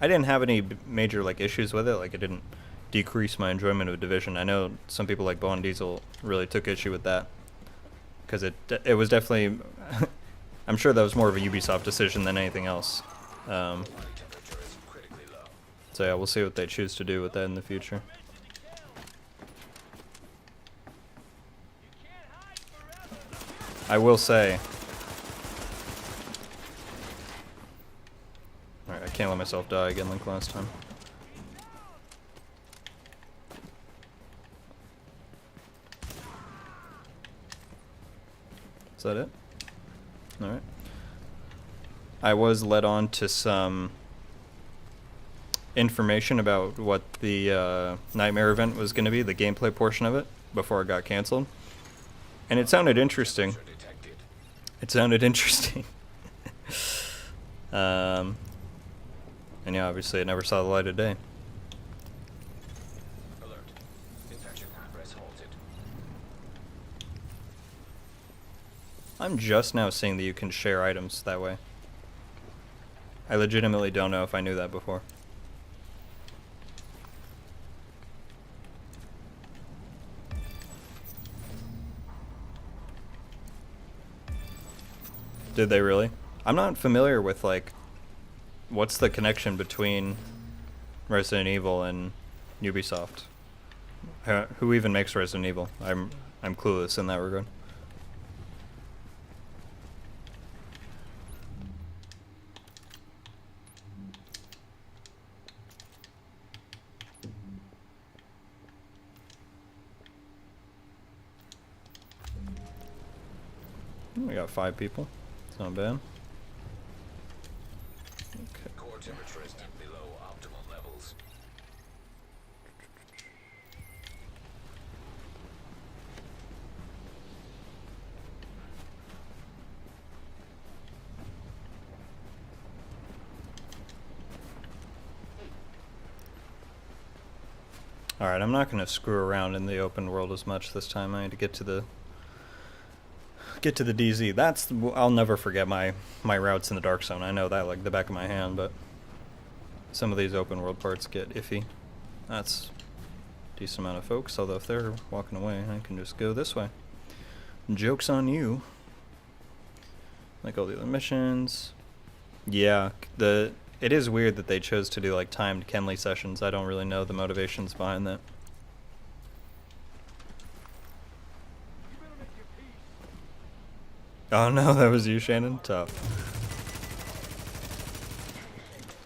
I didn't have any major like issues with it. Like, it didn't decrease my enjoyment of Division. I know some people like Bond Diesel really took issue with that. Because it was definitely... I'm sure that was more of a Ubisoft decision than anything else. Body temperature is critically low. So yeah, we'll see what they choose to do with that in the future. I will say... Alright, I can't let myself die again like last time. Is that it? Alright. I was led on to some information about what the Nightmare event was going to be, the gameplay portion of it, before it got cancelled. And it sounded interesting. Detected. It sounded interesting. And yeah, obviously it never saw the light of day. Alert. Infection. Press halted. I'm just now seeing that you can share items that way. I legitimately don't know if I knew that before. Did they really? I'm not familiar with, like, what's the connection between Resident Evil and Ubisoft? Who even makes Resident Evil? I'm clueless in that regard. We got 5 people. It's not bad. Okay. Core temperature is below optimal levels. Alright, I'm not going to screw around in the open world as much this time. I need to get to the DZ. I'll never forget my routes in the Dark Zone. I know that like the back of my hand, but some of these open world parts get iffy. That's a decent amount of folks, although if they're walking away, I can just go this way. Joke's on you. Like all the other missions. Yeah, it is weird that they chose to do like timed Kenley sessions. I don't really know the motivations behind that. Oh no, that was you, Shannon? Tough.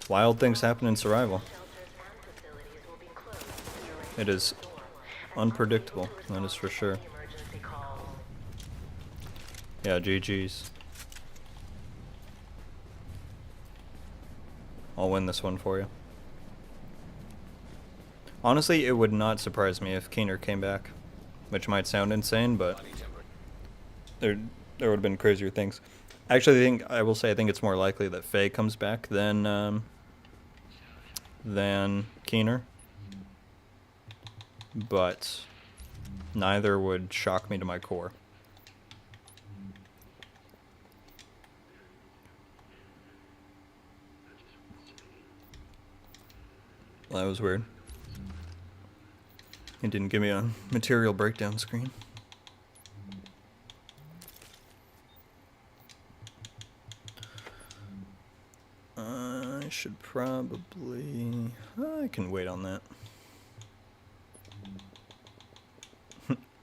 Wild things happen in survival. It is unpredictable, that is for sure. Yeah, GG's. I'll win this one for you. Honestly, it would not surprise me if Keener came back, which might sound insane, but there would have been crazier things. Actually, I will say I think it's more likely that Faye comes back than Keener, but neither would shock me to my core. Well, that was weird. It didn't give me a material breakdown screen. I should probably... I can wait on that.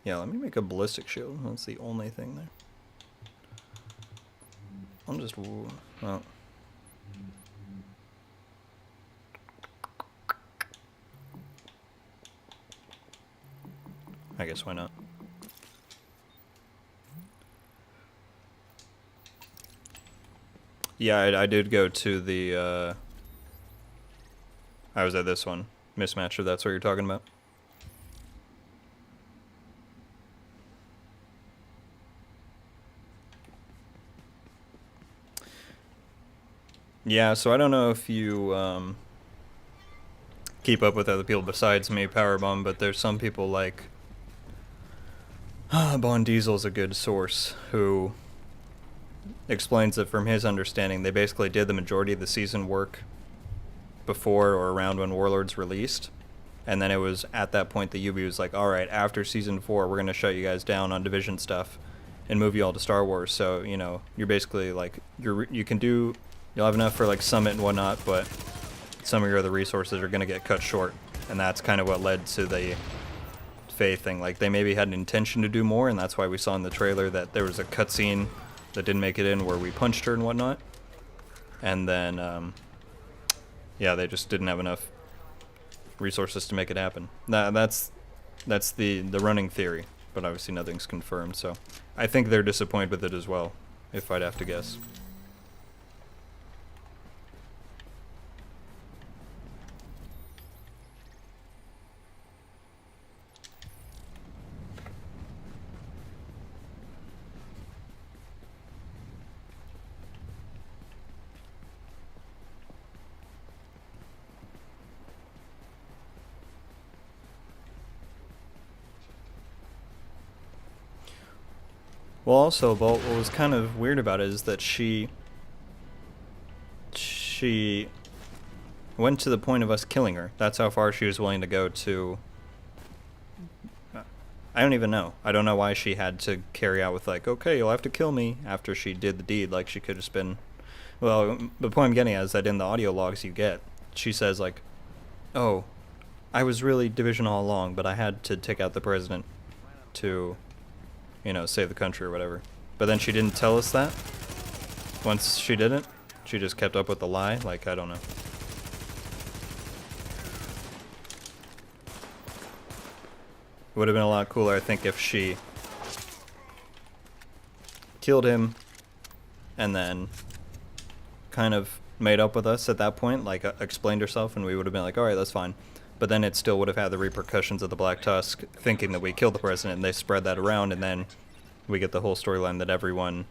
Yeah, let me make a ballistic shield. That's the only thing there. I'm just... well... I guess why not? Yeah, I did go to the, I was at this one. Mismatch, if that's what you're talking about. Yeah, so I don't know if you, keep up with other people besides me, Powerbomb, but there's some people like... Bond Diesel's a good source who explains that from his understanding they basically did the majority of the season work before or around when Warlords released, and then it was at that point that UB was like, alright, after season 4 we're going to shut you guys down on Division stuff and move you all to Star Wars, so you know, you're basically like, you'll have enough for like Summit and whatnot, but some of your other resources are going to get cut short, and that's kind of what led to the Faye thing. Like, they maybe had an intention to do more, and that's why we saw in the trailer that there was a cutscene that didn't make it in where we punched her and whatnot, and then yeah, they just didn't have enough resources to make it happen. That's the running theory, but obviously nothing's confirmed, so I think they're disappointed with it as well, if I'd have to guess. Well, also, Bolt, what was kind of weird about it is that she went to the point of us killing her. That's how far she was willing to go to... I don't even know. I don't know why she had to carry out with like, okay, you'll have to kill me after she did the deed. Like, she could have just been... Well, the point I'm getting at is that in the audio logs you get, she says like, oh, I was really Division all along, but I had to take out the president to... you know, save the country or whatever. But then she didn't tell us that. Once she didn't, she just kept up with the lie. Like, I don't know. It would have been a lot cooler, I think, if she killed him and then kind of made up with us at that point, like explained herself, and we would have been like, alright, that's fine. But then it still would have had the repercussions of the Black Tusk thinking that we killed the president, and they spread that around, and then we get the whole storyline that everyone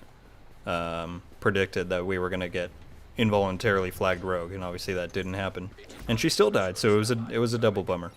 predicted that we were going to get involuntarily flagged rogue, and obviously that didn't happen. And she still died, so it was a double bummer.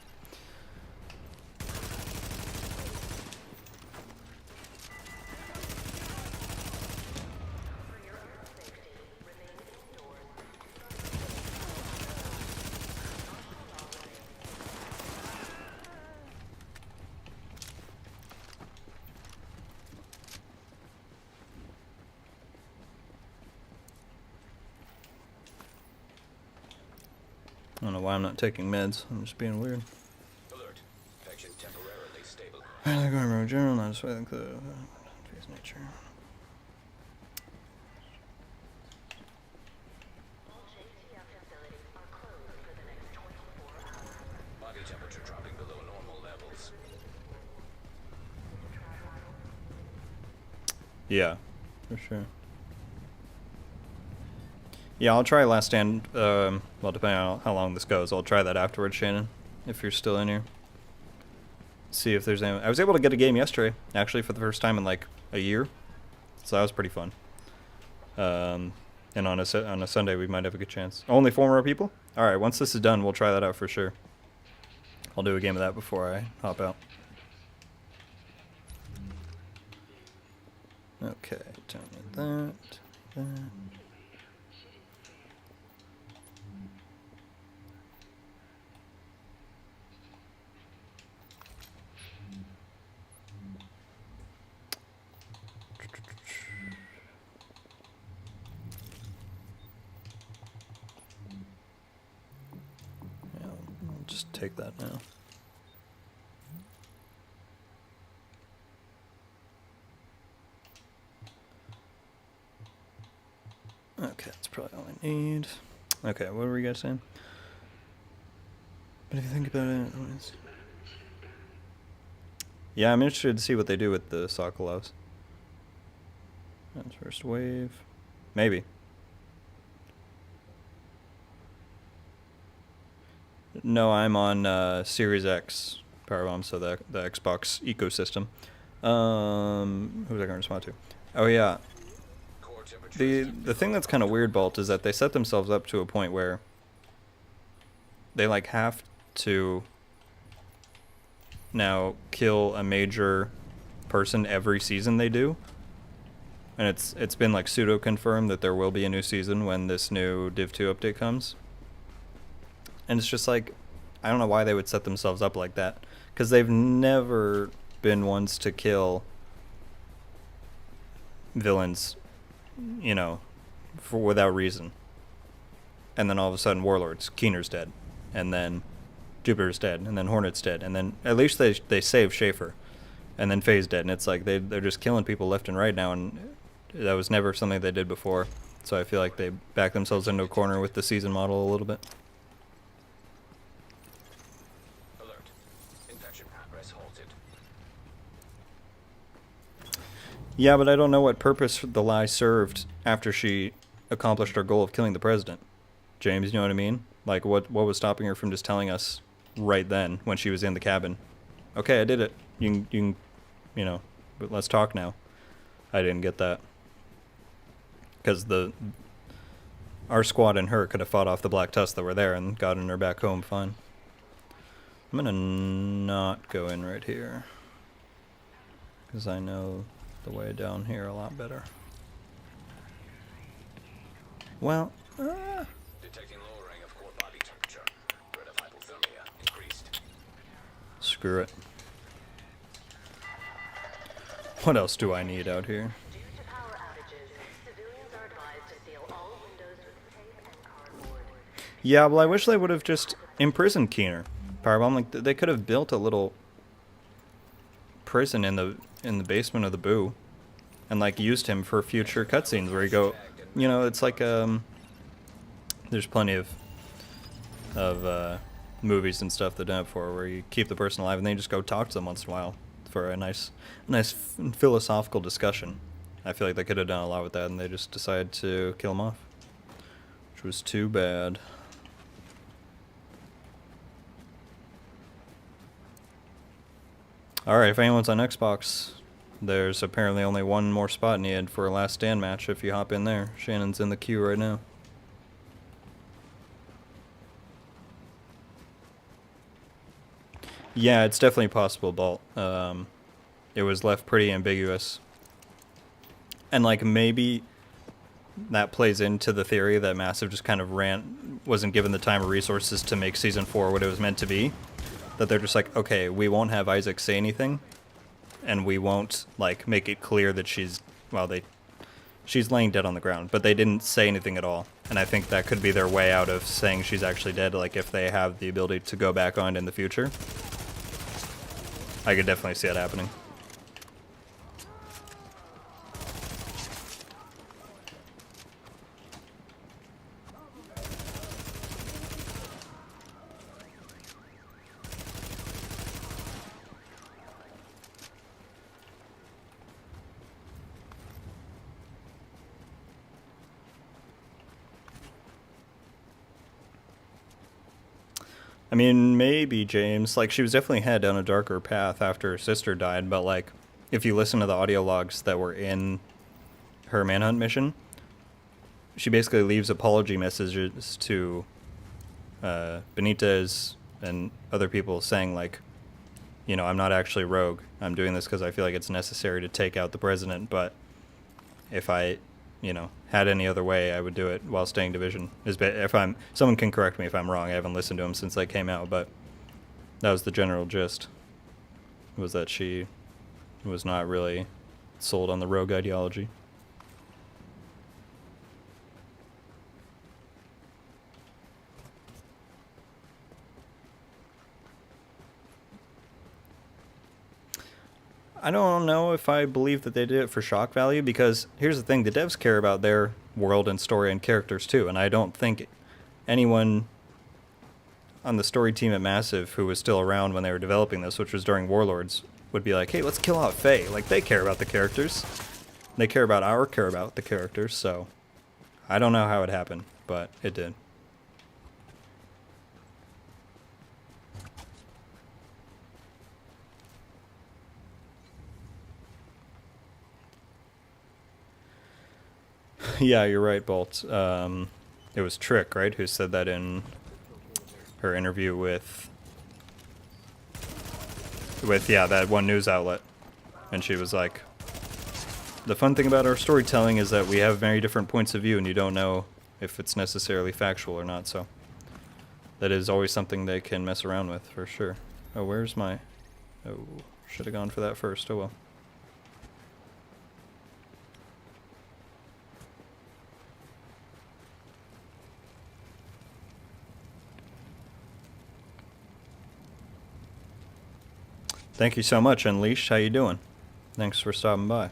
I don't know why I'm not taking meds. I'm just being weird. Alert. Infection temporarily stable. I like remember general, not just like the face nature. Body temperature dropping below normal levels. Yeah, for sure. Yeah, I'll try Last Stand. Well, depending on how long this goes, I'll try that afterwards, Shannon. If you're still in here, see if there's any. I was able to get a game yesterday, actually, for the first time in like a year, so that was pretty fun. And on a Sunday, we might have a good chance. Only 4 more people. All right, once this is done, we'll try that out for sure. I'll do a game of that before I hop out. Okay, don't need that. Yeah, I'll just take that now. Okay, that's probably all I need. Okay, what were you guys saying? But if you think about it, yeah, I'm interested to see what they do with the Sokolovs. That's first wave. Maybe. No, I'm on Series X Powerbomb, so the Xbox ecosystem. Who was I going to respond to? Oh yeah. The thing that's kind of weird, Bolt, is that they set themselves up to a point where they like have to now kill a major person every season they do. And it's been like pseudo confirmed that there will be a new season when this new Div 2 update comes. And it's just like, I don't know why they would set themselves up like that, because they've never been ones to kill villains, you know, for without reason. And then all of a sudden Warlords, Keener's dead, and then Jupiter's dead, and then Hornet's dead, and then at least they save Schaefer, and then Faye's dead, and it's like they're just killing people left and right now, and that was never something they did before. So I feel like they backed themselves into a corner with the season model a little bit. Alert. Infection progress halted. Yeah, but I don't know what purpose the lie served after she accomplished her goal of killing the president. James, you know what I mean? Like, what was stopping her from just telling us right then when she was in the cabin? Okay, I did it. You know, but let's talk now. I didn't get that. Because our squad and her could have fought off the Black Tusk that were there and gotten her back home fine. I'm gonna not go in right here, because I know the way down here a lot better. Well, Detecting lowering of core body temperature. Threat of hypothermia increased. screw it. What else do I need out here? Due to power outages, civilians are advised to seal all windows with tape and cardboard. Yeah, well, I wish they would have just imprisoned Keener. Powerbomb, like they could have built a little prison in the basement of the Boo, and like used him for future cutscenes where you go, you know, it's like there's plenty of movies and stuff that done it for where you keep the person alive and then you just go talk to them once in a while for a nice philosophical discussion. I feel like they could have done a lot with that, and they just decided to kill him off, which was too bad. Alright, if anyone's on Xbox, there's apparently only one more spot needed for a Last Stand match if you hop in there. Shannon's in the queue right now. Yeah, it's definitely possible, Bolt. It was left pretty ambiguous. And like maybe that plays into the theory that Massive just kind of wasn't given the time or resources to make Season 4 what it was meant to be. That they're just like, okay, we won't have Isaac say anything, and we won't like make it clear that she's laying dead on the ground, but they didn't say anything at all. And I think that could be their way out of saying she's actually dead, like if they have the ability to go back on it in the future. I could definitely see that happening. I mean, maybe, James. Like, she was definitely head down a darker path after her sister died, but, like, if you listen to the audio logs that were in her manhunt mission, she basically leaves apology messages to Benitez and other people saying, like, you know, I'm not actually rogue. I'm doing this because I feel like it's necessary to take out the president, but if I, you know, had any other way, I would do it while staying division. Someone can correct me if I'm wrong. I haven't listened to them since they came out, but that was the general gist. Was that she was not really sold on the rogue ideology. I don't know if I believe that they did it for shock value, because here's the thing, the devs care about their world and story and characters too, and I don't think anyone on the story team at Massive who was still around when they were developing this, which was during Warlords, would be like, hey, let's kill off Faye. Like, they care about the characters. They care about the characters, so I don't know how it happened, but it did. Yeah, you're right, Bolt. It was Trick, right, who said that in her interview with that one news outlet. And she was like, the fun thing about our storytelling is that we have very different points of view and you don't know if it's necessarily factual or not, so that is always something they can mess around with, for sure. Oh, where's my... Oh, should have gone for that first, oh well. Thank you so much, Unleashed. How you doing? Thanks for stopping by.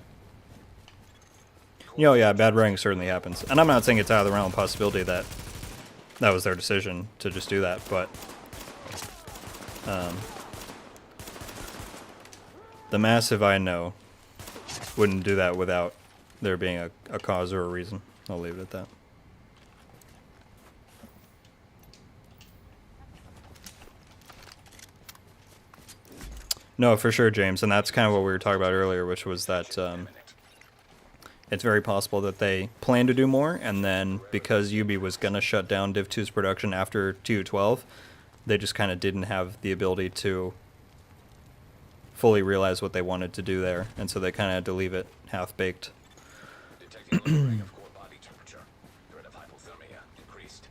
You know, yeah, bad writing certainly happens. And I'm not saying it's out of the realm of possibility that that was their decision to just do that, but the Massive I know wouldn't do that without there being a cause or a reason. I'll leave it at that. No, for sure, James, and that's kind of what we were talking about earlier, which was that it's very possible that they plan to do more, and then because Ubi was going to shut down Div 2's production after TU12, they just kind of didn't have the ability to fully realize what they wanted to do there, and so they kind of had to leave it half-baked. Detecting lowering of core body temperature. Threat of hypothermia increased.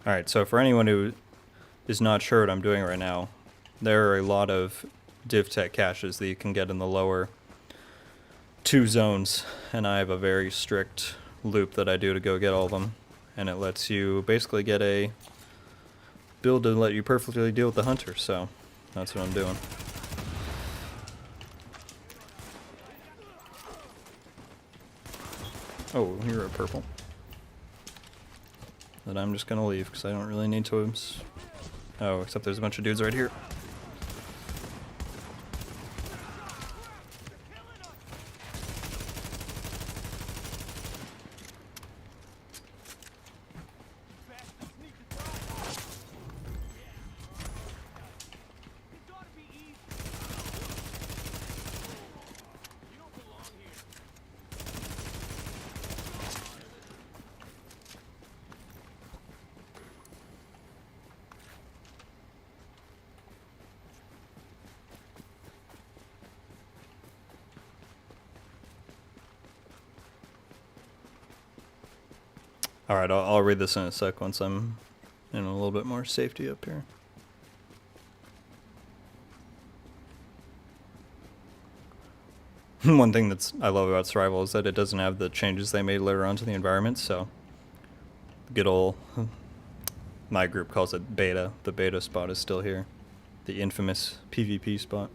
Alright, so for anyone who is not sure what I'm doing right now, there are a lot of DivTech caches that you can get in the lower 2 zones, and I have a very strict loop that I do to go get all of them, and it lets you basically get a build to let you perfectly deal with the hunter, so that's what I'm doing. Oh, you're a purple. That I'm just gonna leave, because I don't really need to... Oh, except there's a bunch of dudes right here. Alright, I'll read this in a sec once I'm in a little bit more safety up here. One thing I love about Survival is that it doesn't have the changes they made later on to the environment, so good old, my group calls it beta. The beta spot is still here. The infamous PvP spot.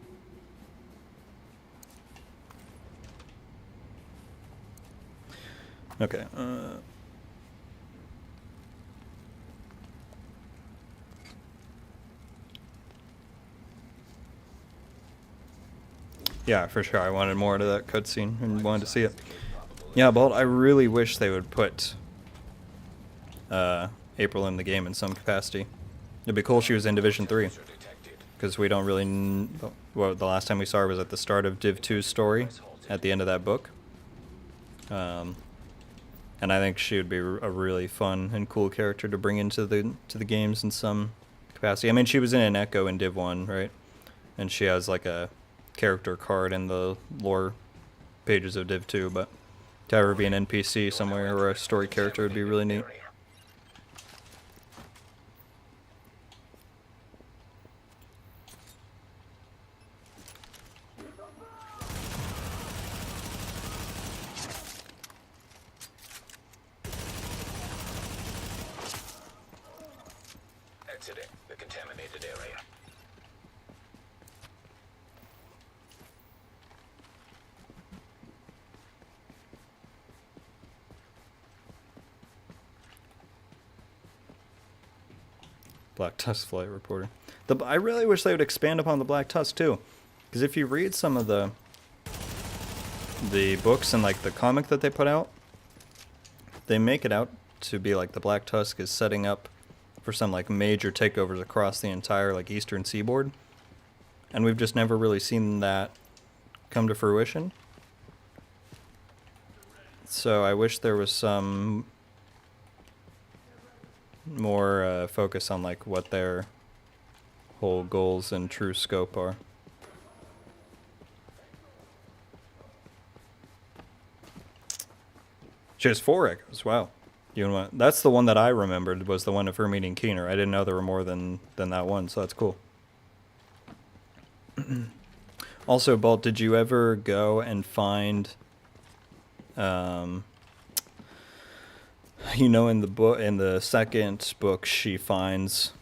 Okay, Yeah, for sure. I wanted more of that cutscene and wanted to see it. Yeah, Bolt, I really wish they would put April in the game in some capacity. It'd be cool if she was in Division 3. Because we don't really... Well, the last time we saw her was at the start of Div 2's story, at the end of that book. And I think she would be a really fun and cool character to bring into the games in some capacity. I mean, she was in an Echo in Div 1, right? And she has like a character card in the lore pages of Div 2, but to have her be an NPC somewhere or a story character would be really neat. Exiting the contaminated area. Black Tusk flight reporter. I really wish they would expand upon the Black Tusk too, because if you read some of the books and like the comic that they put out, they make it out to be like the Black Tusk is setting up for some like major takeovers across the entire like eastern seaboard, and we've just never really seen that come to fruition. So I wish there was some more focus on like what their whole goals and true scope are. She has 4 echoes. Wow. That's the one that I remembered was the one of her meeting Keener. I didn't know there were more than that one, so that's cool. Also, Bolt, did you ever go and find, in the second book, she finds,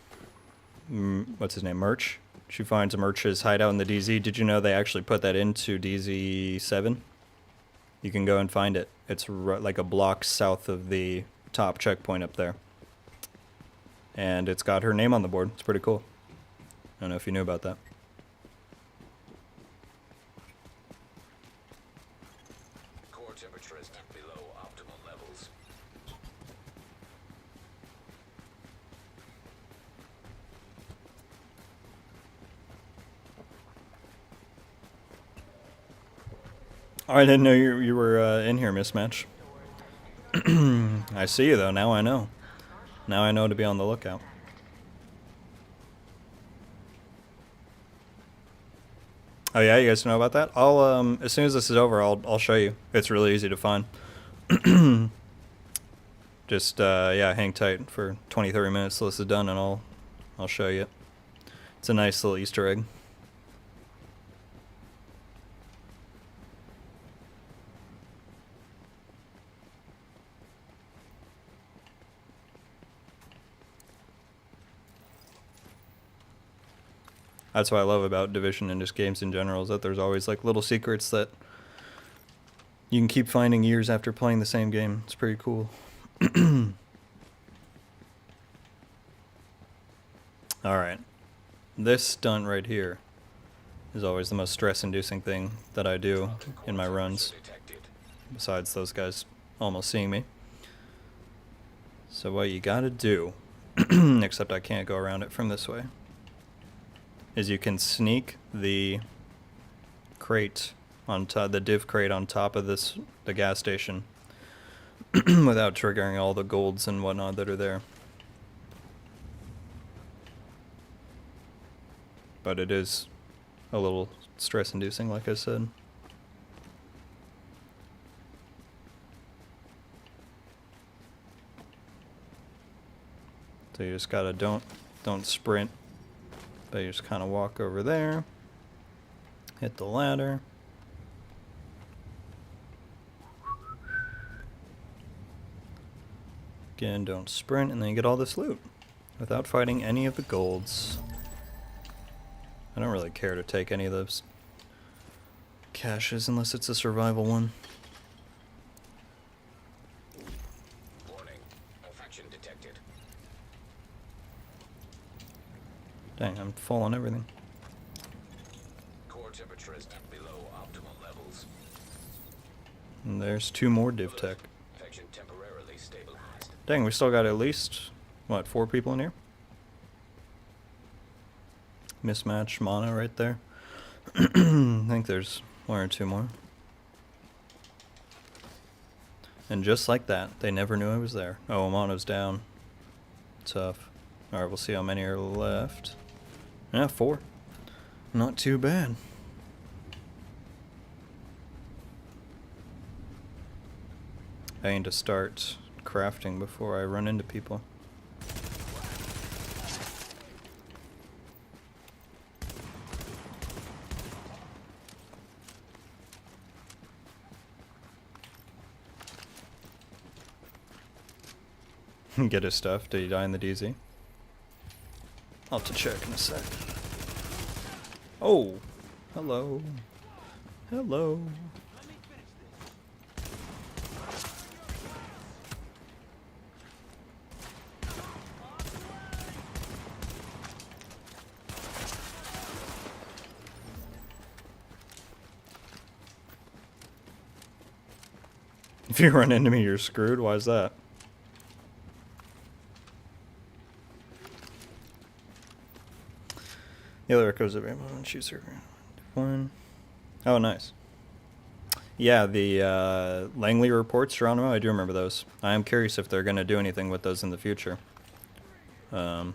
what's his name, Murch? She finds Murch's hideout in the DZ. Did you know they actually put that into DZ7? You can go and find it. It's like a block south of the top checkpoint up there. And it's got her name on the board. It's pretty cool. I don't know if you knew about that. Core temperature is below optimal levels. Oh, I didn't know you were in here, Mismatch. I see you though. Now I know. Now I know to be on the lookout. Oh yeah, you guys know about that? I'll as soon as this is over, I'll show you. It's really easy to find. Just yeah, hang tight for 20-30 minutes till this is done, and I'll show you it. It's a nice little Easter egg. That's what I love about Division and just games in general, is that there's always like little secrets that you can keep finding years after playing the same game. It's pretty cool. Alright. This stunt right here is always the most stress-inducing thing that I do in my runs, besides those guys almost seeing me. So what you gotta do, except I can't go around it from this way, is you can sneak the crate on top, the div crate on top of the gas station without triggering all the golds and whatnot that are there. But it is a little stress-inducing, like I said. So you just gotta don't sprint. But you just kind of walk over there, hit the ladder. Again, don't sprint, and then you get all this loot without fighting any of the golds. I don't really care to take any of those caches unless it's a survival one. Warning. Infection detected. Dang, I'm full on everything. Core temperature is below And there's 2 more div tech. Infection temporarily stabilized. Dang, we still got at least, what, 4 people in here? Mismatch mana right there. I think there's 1 or 2 more. And just like that, they never knew I was there. Oh, Amano's down. Tough. Alright, we'll see how many are left. Yeah, 4. Not too bad. I need to start crafting before I run into people. Get his stuff. Did he die in the DZ? I'll have to check in a sec. Oh! Hello. Hello. If you run into me, you're screwed. Why is that? The other echoes of ammo and shoots her. 1. Oh, nice. Yeah, the Langley reports, Geronimo, I do remember those. I am curious if they're going to do anything with those in the future. I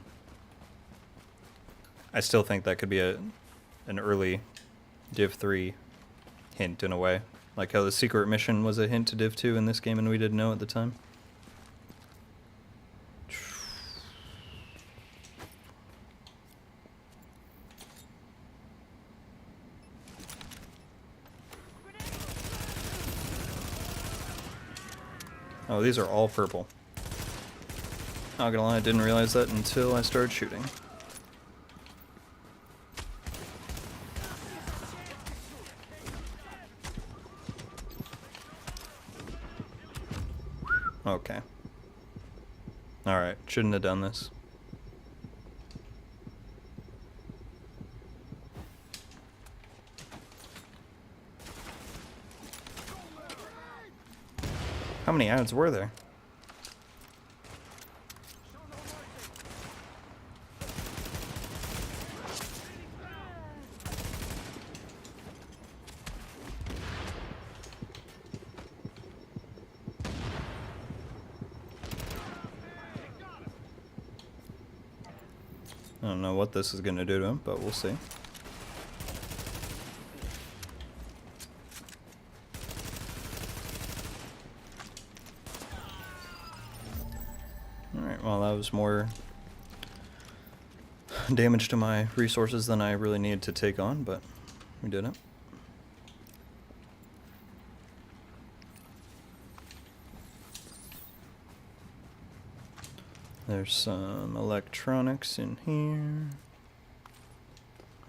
still think that could be an early Div 3 hint in a way. Like how the secret mission was a hint to Div 2 in this game and we didn't know at the time. Oh, these are all purple. Not gonna lie, I didn't realize that until I started shooting. Okay. Alright, shouldn't have done this. How many ads were there? I don't know what this is going to do to him, but we'll see. Alright, well that was more damage to my resources than I really needed to take on, but we did it. There's some electronics in here.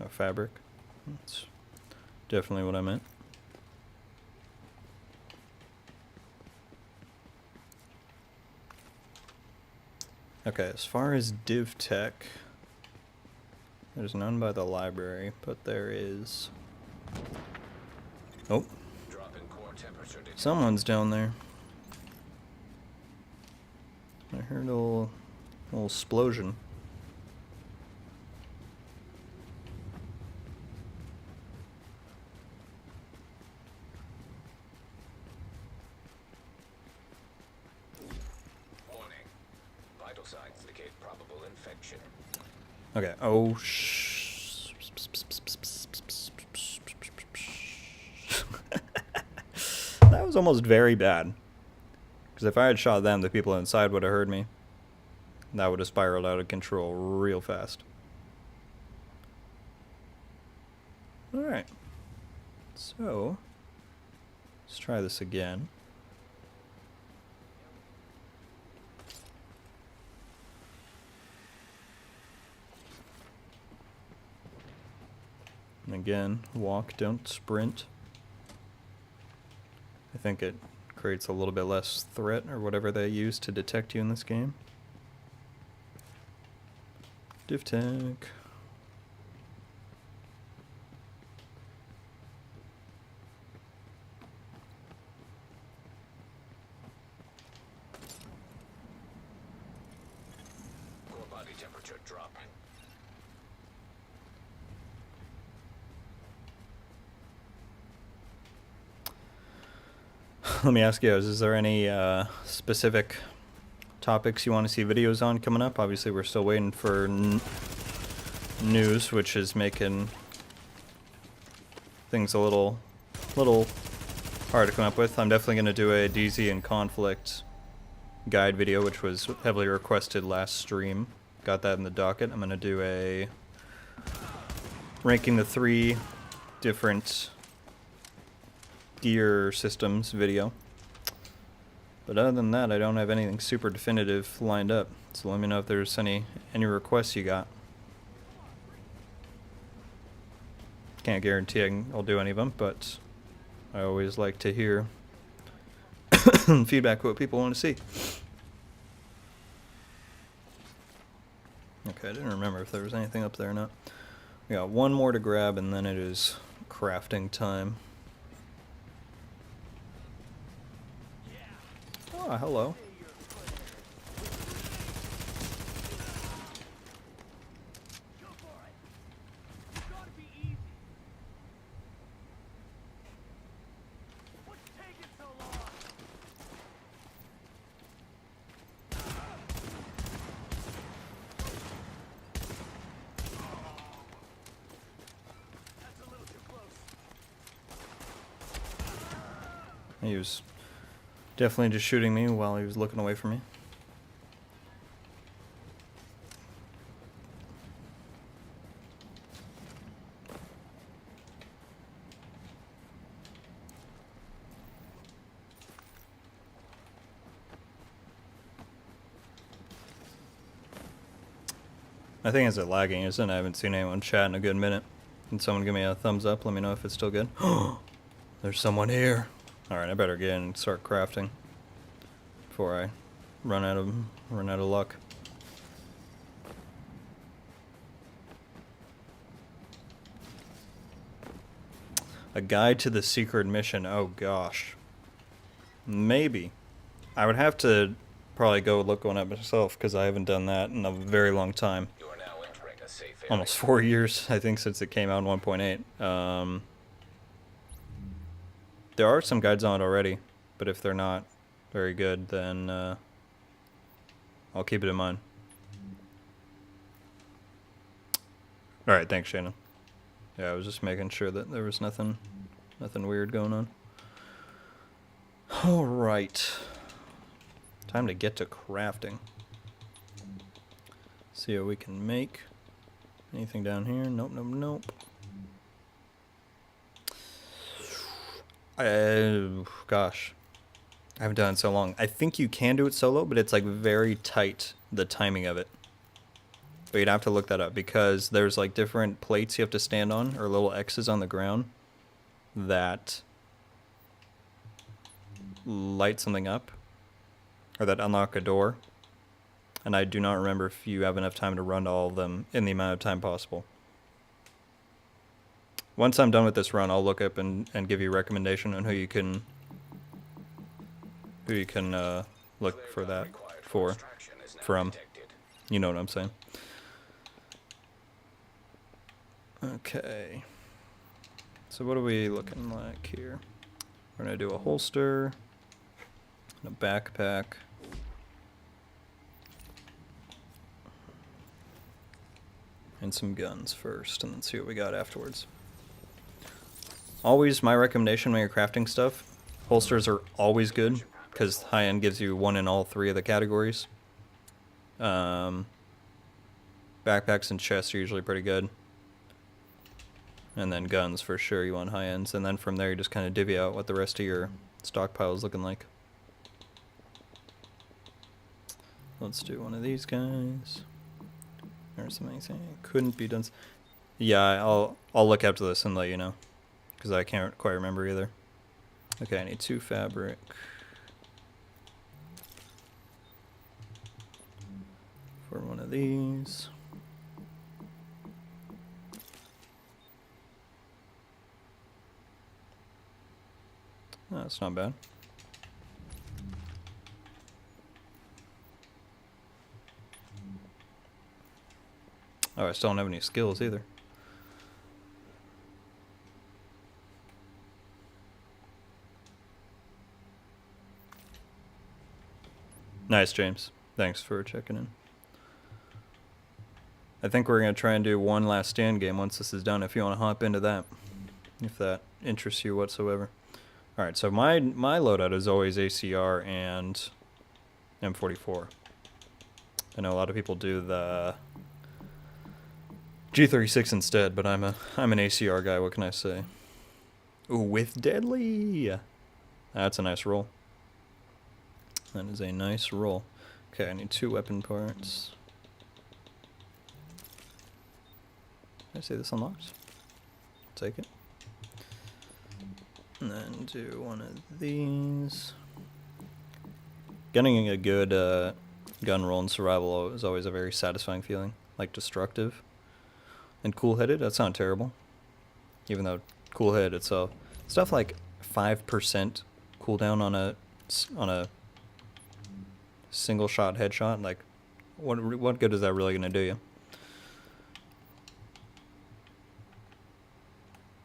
Oh, fabric. That's definitely what I meant. Okay, as far as div tech, there's none by the library, but there is... Oh. Drop in core temperature detected. Someone's down there. I heard a little explosion. Warning. Vital signs indicate probable infection. Okay. Oh, that was almost very bad. Because if I had shot them, the people inside would have heard me. That would have spiraled out of control real fast. Alright. So, let's try this again. And again, walk, don't sprint. I think it creates a little bit less threat or whatever they use to detect you in this game. Div tech. body temperature drop. Let me ask you, is there any specific topics you want to see videos on coming up? Obviously, we're still waiting for news, which is making things a little hard to come up with. I'm definitely going to do a DZ and conflict guide video, which was heavily requested last stream. Got that in the docket. I'm going to do a ranking the 3 different gear systems video. But other than that, I don't have anything super definitive lined up. So let me know if there's any requests you got. Can't guarantee I'll do any of them, but I always like to hear feedback what people want to see. Okay, I didn't remember if there was anything up there or not. We got one more to grab, and then it is crafting time. Oh, hello. He was definitely just shooting me while he was looking away from me. I think it's lagging, isn't it? I haven't seen anyone chat in a good minute. Can someone give me a thumbs up? Let me know if it's still good. There's someone here. Alright, I better get in and start crafting before I run out of luck. A guide to the secret mission. Oh gosh. Maybe. I would have to probably go look one up myself because I haven't done that in a very long time. You are now entering a safe area. Almost 4 years, I think, since it came out in 1.8. There are some guides on it already, but if they're not very good, then I'll keep it in mind. Alright, thanks, Shannon. Yeah, I was just making sure that there was nothing weird going on. Alright. Time to get to crafting. See what we can make. Anything down here? Nope, nope, nope. Gosh. I haven't done it in so long. I think you can do it solo, but it's like very tight, the timing of it. But you'd have to look that up because there's like different plates you have to stand on, or little X's on the ground, that light something up, or that unlock a door. And I do not remember if you have enough time to run to all of them in the amount of time possible. Once I'm done with this run, I'll look up and give you a recommendation on who you can look for that from. You know what I'm saying. Okay. So what are we looking like here? We're gonna do a holster, and a backpack. And some guns first, and then see what we got afterwards. Always my recommendation when you're crafting stuff, holsters are always good, because high-end gives you one in all 3 of the categories. Backpacks and chests are usually pretty good. And then guns, for sure, you want high-ends. And then from there, you just kind of divvy out what the rest of your stockpile is looking like. Let's do one of these guys. There's something saying it couldn't be done. Yeah, I'll look after this and let you know, because I can't quite remember either. Okay, I need 2 fabric. For one of these. Oh, that's not bad. Oh, I still don't have any skills either. Nice, James. Thanks for checking in. I think we're going to try and do one last stand game once this is done, if you want to hop into that. If that interests you whatsoever. Alright, so my loadout is always ACR and M44. I know a lot of people do the G36 instead, but I'm an ACR guy, what can I say? Ooh, with deadly! That's a nice roll. That is a nice roll. Okay, I need 2 weapon parts. Did I say this unlocks? Take it. And then do one of these. Getting a good gun roll in survival is always a very satisfying feeling. Like destructive. And cool-headed, that's not terrible. Even though cool-headed itself. Stuff like 5% cooldown on a single shot headshot, like what good is that really gonna do you?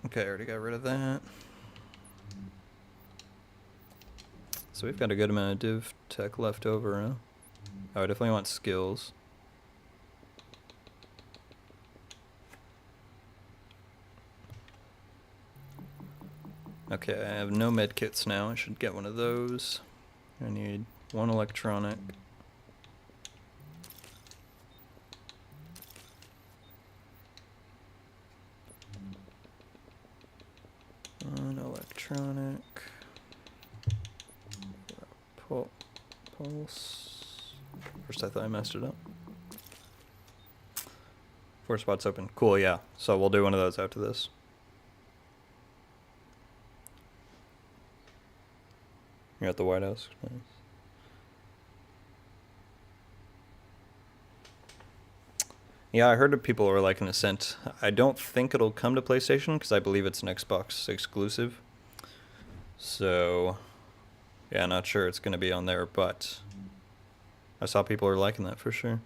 Okay, I already got rid of that. So we've got a good amount of div tech left over, huh? Oh, I definitely want skills. Okay, I have no med kits now. I should get one of those. I need 1 electronic. One electronic. Pulse. First I thought I messed it up. 4 spots open. Cool, yeah. So we'll do one of those after this. You're at the White House. Nice. Yeah, I heard that people were liking Ascent. I don't think it'll come to PlayStation because I believe it's an Xbox exclusive. So, yeah, not sure it's going to be on there, but I saw people are liking that for sure.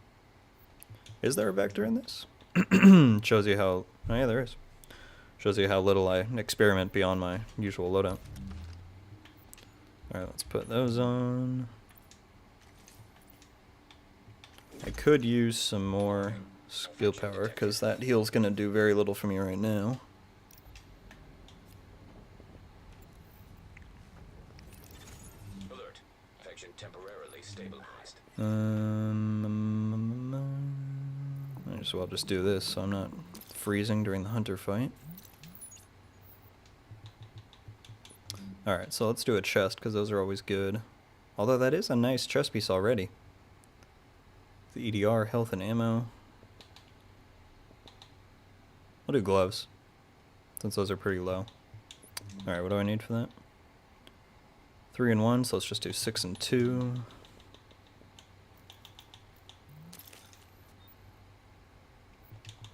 Is there a vector in this? Shows you how... Oh, yeah, there is. Shows you how little I experiment beyond my usual loadout. Alright, let's put those on. I could use some more skill power, because that heal's going to do very little for me right now. Alert. Infection temporarily stabilized. Might as well just do this so I'm not freezing during the hunter fight. Alright, so let's do a chest, because those are always good. Although that is a nice chest piece already. The EDR, health, and ammo. I'll do gloves, since those are pretty low. Alright, what do I need for that? 3 and 1, so let's just do 6 and 2.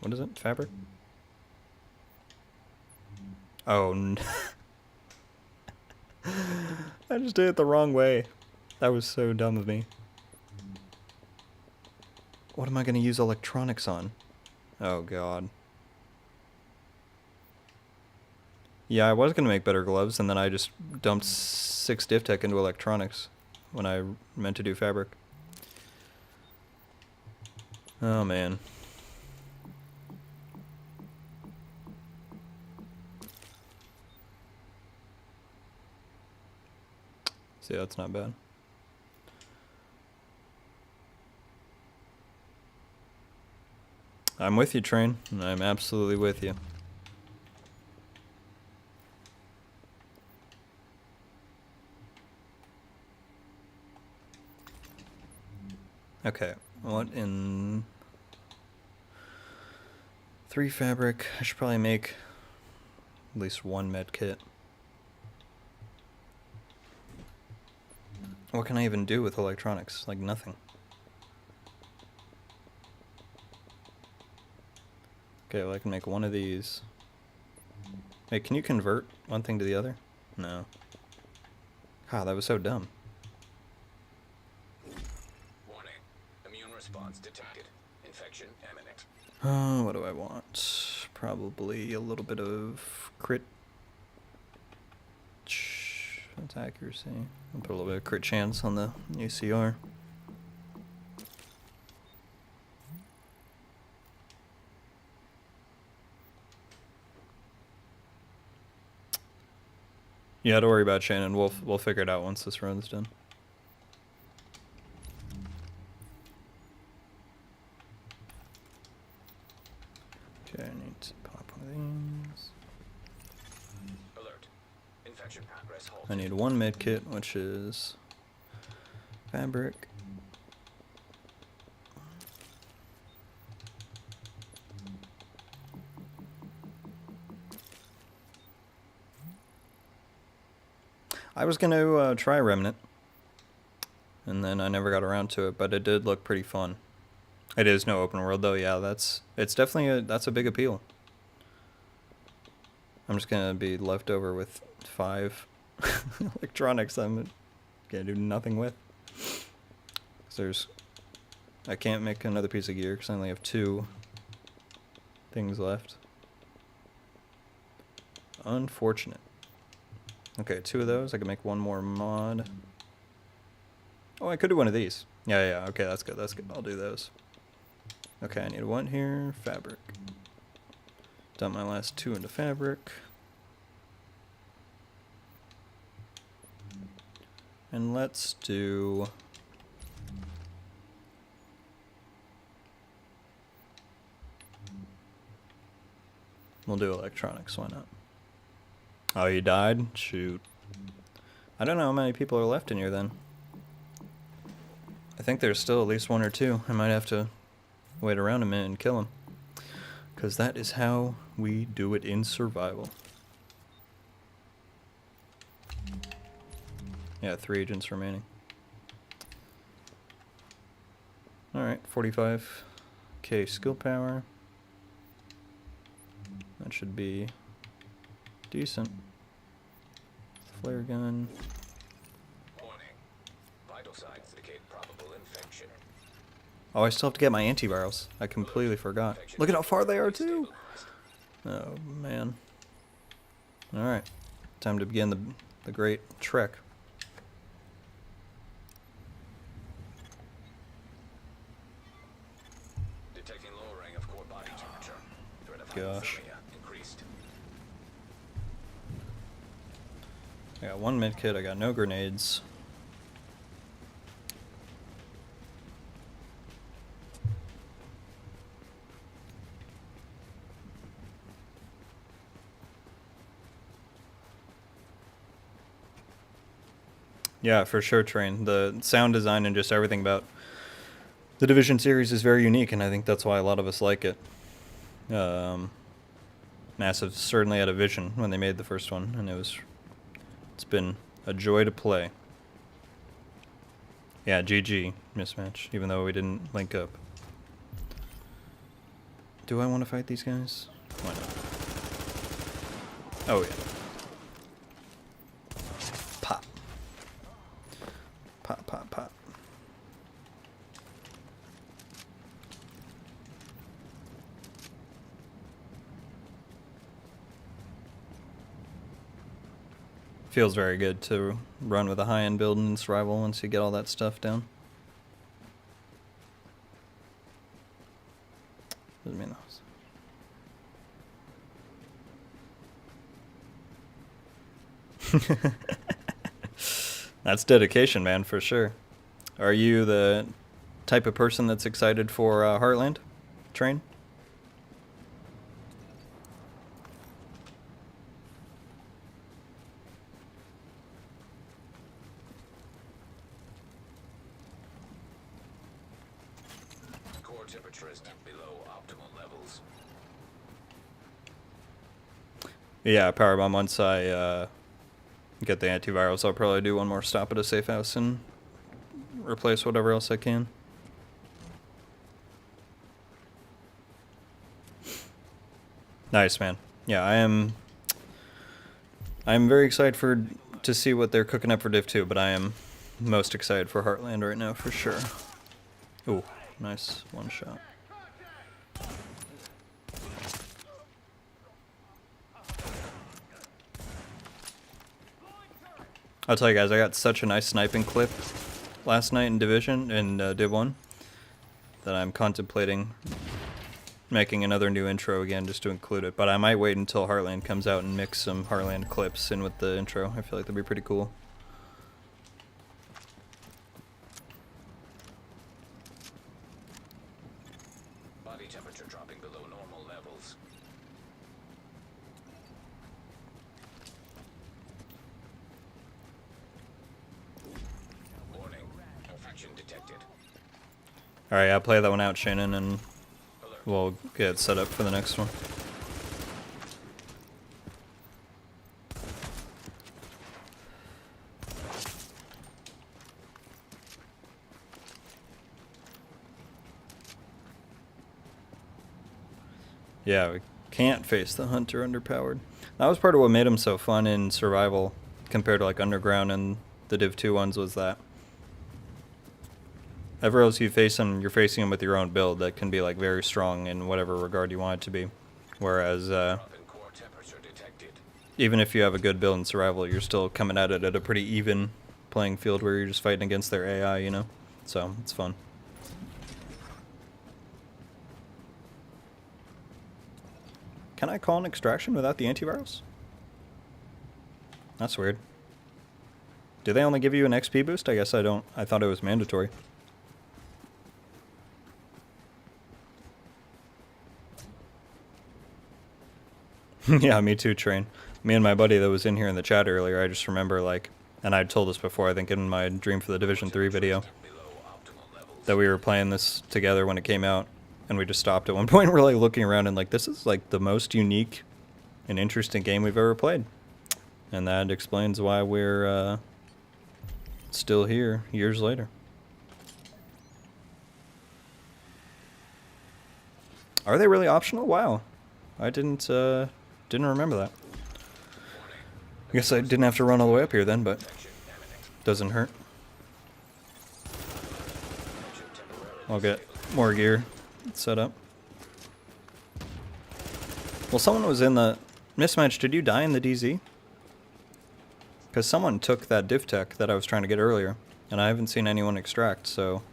What is it? Fabric? Oh, I just did it the wrong way. That was so dumb of me. What am I going to use electronics on? Oh, God. Yeah, I was going to make better gloves, and then I just dumped 6 div tech into electronics when I meant to do fabric. Oh, man. See, that's not bad. I'm with you, Train. I'm absolutely with you. Okay, what in 3 fabric? I should probably make at least 1 med kit. What can I even do with electronics? Like nothing. Okay, well I can make 1 of these. Hey, can you convert one thing to the other? No. God, that was so dumb. Warning. Immune response detected. Infection imminent. What do I want? Probably a little bit of crit. That's accuracy. I'll put a little bit of crit chance on the UCR. Yeah, don't worry about Shannon. We'll figure it out once this run's done. Okay, I need to pop one of these. Alert. Infection progress halted. I need one med kit, which is fabric. I was going to try Remnant, and then I never got around to it, but it did look pretty fun. It is no open world though, yeah, it's definitely that's a big appeal. I'm just going to be left over with 5 electronics I'm going to do nothing with. 'Cause I can't make another piece of gear because I only have 2 things left. Unfortunate. Okay, 2 of those. I can make 1 more mod. Oh, I could do one of these. Yeah, okay, that's good, I'll do those. Okay, I need 1 here. Fabric. Dump my last 2 into fabric. And let's do... We'll do electronics, why not? Oh, you died? Shoot. I don't know how many people are left in here then. I think there's still at least 1 or 2. I might have to wait around a minute and kill them. Because that is how we do it in survival. Yeah, 3 agents remaining. Alright, 45k skill power. That should be decent. Flare gun. Warning. Vital signs indicate probable infection. Oh, I still have to get my antivirals. I completely forgot. Look at how far they are too. Oh man. Alright. Time to begin the great trek. Detecting lowering of core body temperature. Threat of Gosh. hypothermia increased. I got 1 med kit, I got no grenades. Yeah, for sure, Train. The sound design and just everything about the Division series is very unique, and I think that's why a lot of us like it. Massive certainly had a vision when they made the first one, and it's been a joy to play. Yeah, GG mismatch, even though we didn't link up. Do I want to fight these guys? Why not? Oh yeah. Pop. Pop, pop, pop. Feels very good to run with a high-end build in survival once you get all that stuff down. Doesn't mean those. That's dedication, man, for sure. Are you the type of person that's excited for Heartland Train? Core temperature is below optimal levels. Yeah, power bomb. Once I get the antivirals, I'll probably do 1 more stop at a safe house and replace whatever else I can. Nice, man. Yeah, I am very excited to see what they're cooking up for Div 2, but I am most excited for Heartland right now for sure. Ooh, nice 1 shot. I'll tell you guys, I got such a nice sniping clip last night in Division, in Div 1, that I'm contemplating making another new intro again just to include it. But I might wait until Heartland comes out and mix some Heartland clips in with the intro. I feel like that'd be pretty cool. Body temperature dropping below normal levels. Warning. Infection detected. Alright, I'll play that one out, Shannon, and we'll get set up for the next one. Yeah, we can't face the Hunter underpowered. That was part of what made him so fun in survival compared to like Underground and the Div 2 ones, was that everywhere else you face him, you're facing him with your own build that can be like very strong in whatever regard you want it to be. Whereas Drop in core temperature detected. even if you have a good build in survival, you're still coming at it at a pretty even playing field where you're just fighting against their AI, you know? So it's fun. Can I call an extraction without the antivirus? That's weird. Do they only give you an XP boost? I guess I don't. I thought it was mandatory. Yeah, me too, Train. Me and my buddy that was in here in the chat earlier, I just remember, like, and I'd told this before, I think in my Dream for the Division 3 video, that we were playing this together when it came out, and we just stopped at one point. We're like looking around and like, this is like the most unique and interesting game we've ever played. And that explains why we're still here years later. Are they really optional? Wow. I didn't remember that. I guess I didn't have to run all the way up here then, but doesn't hurt. I'll get more gear set up. Well, someone was in the mismatch. Did you die in the DZ? Because someone took that div tech that I was trying to get earlier, and I haven't seen anyone extract, so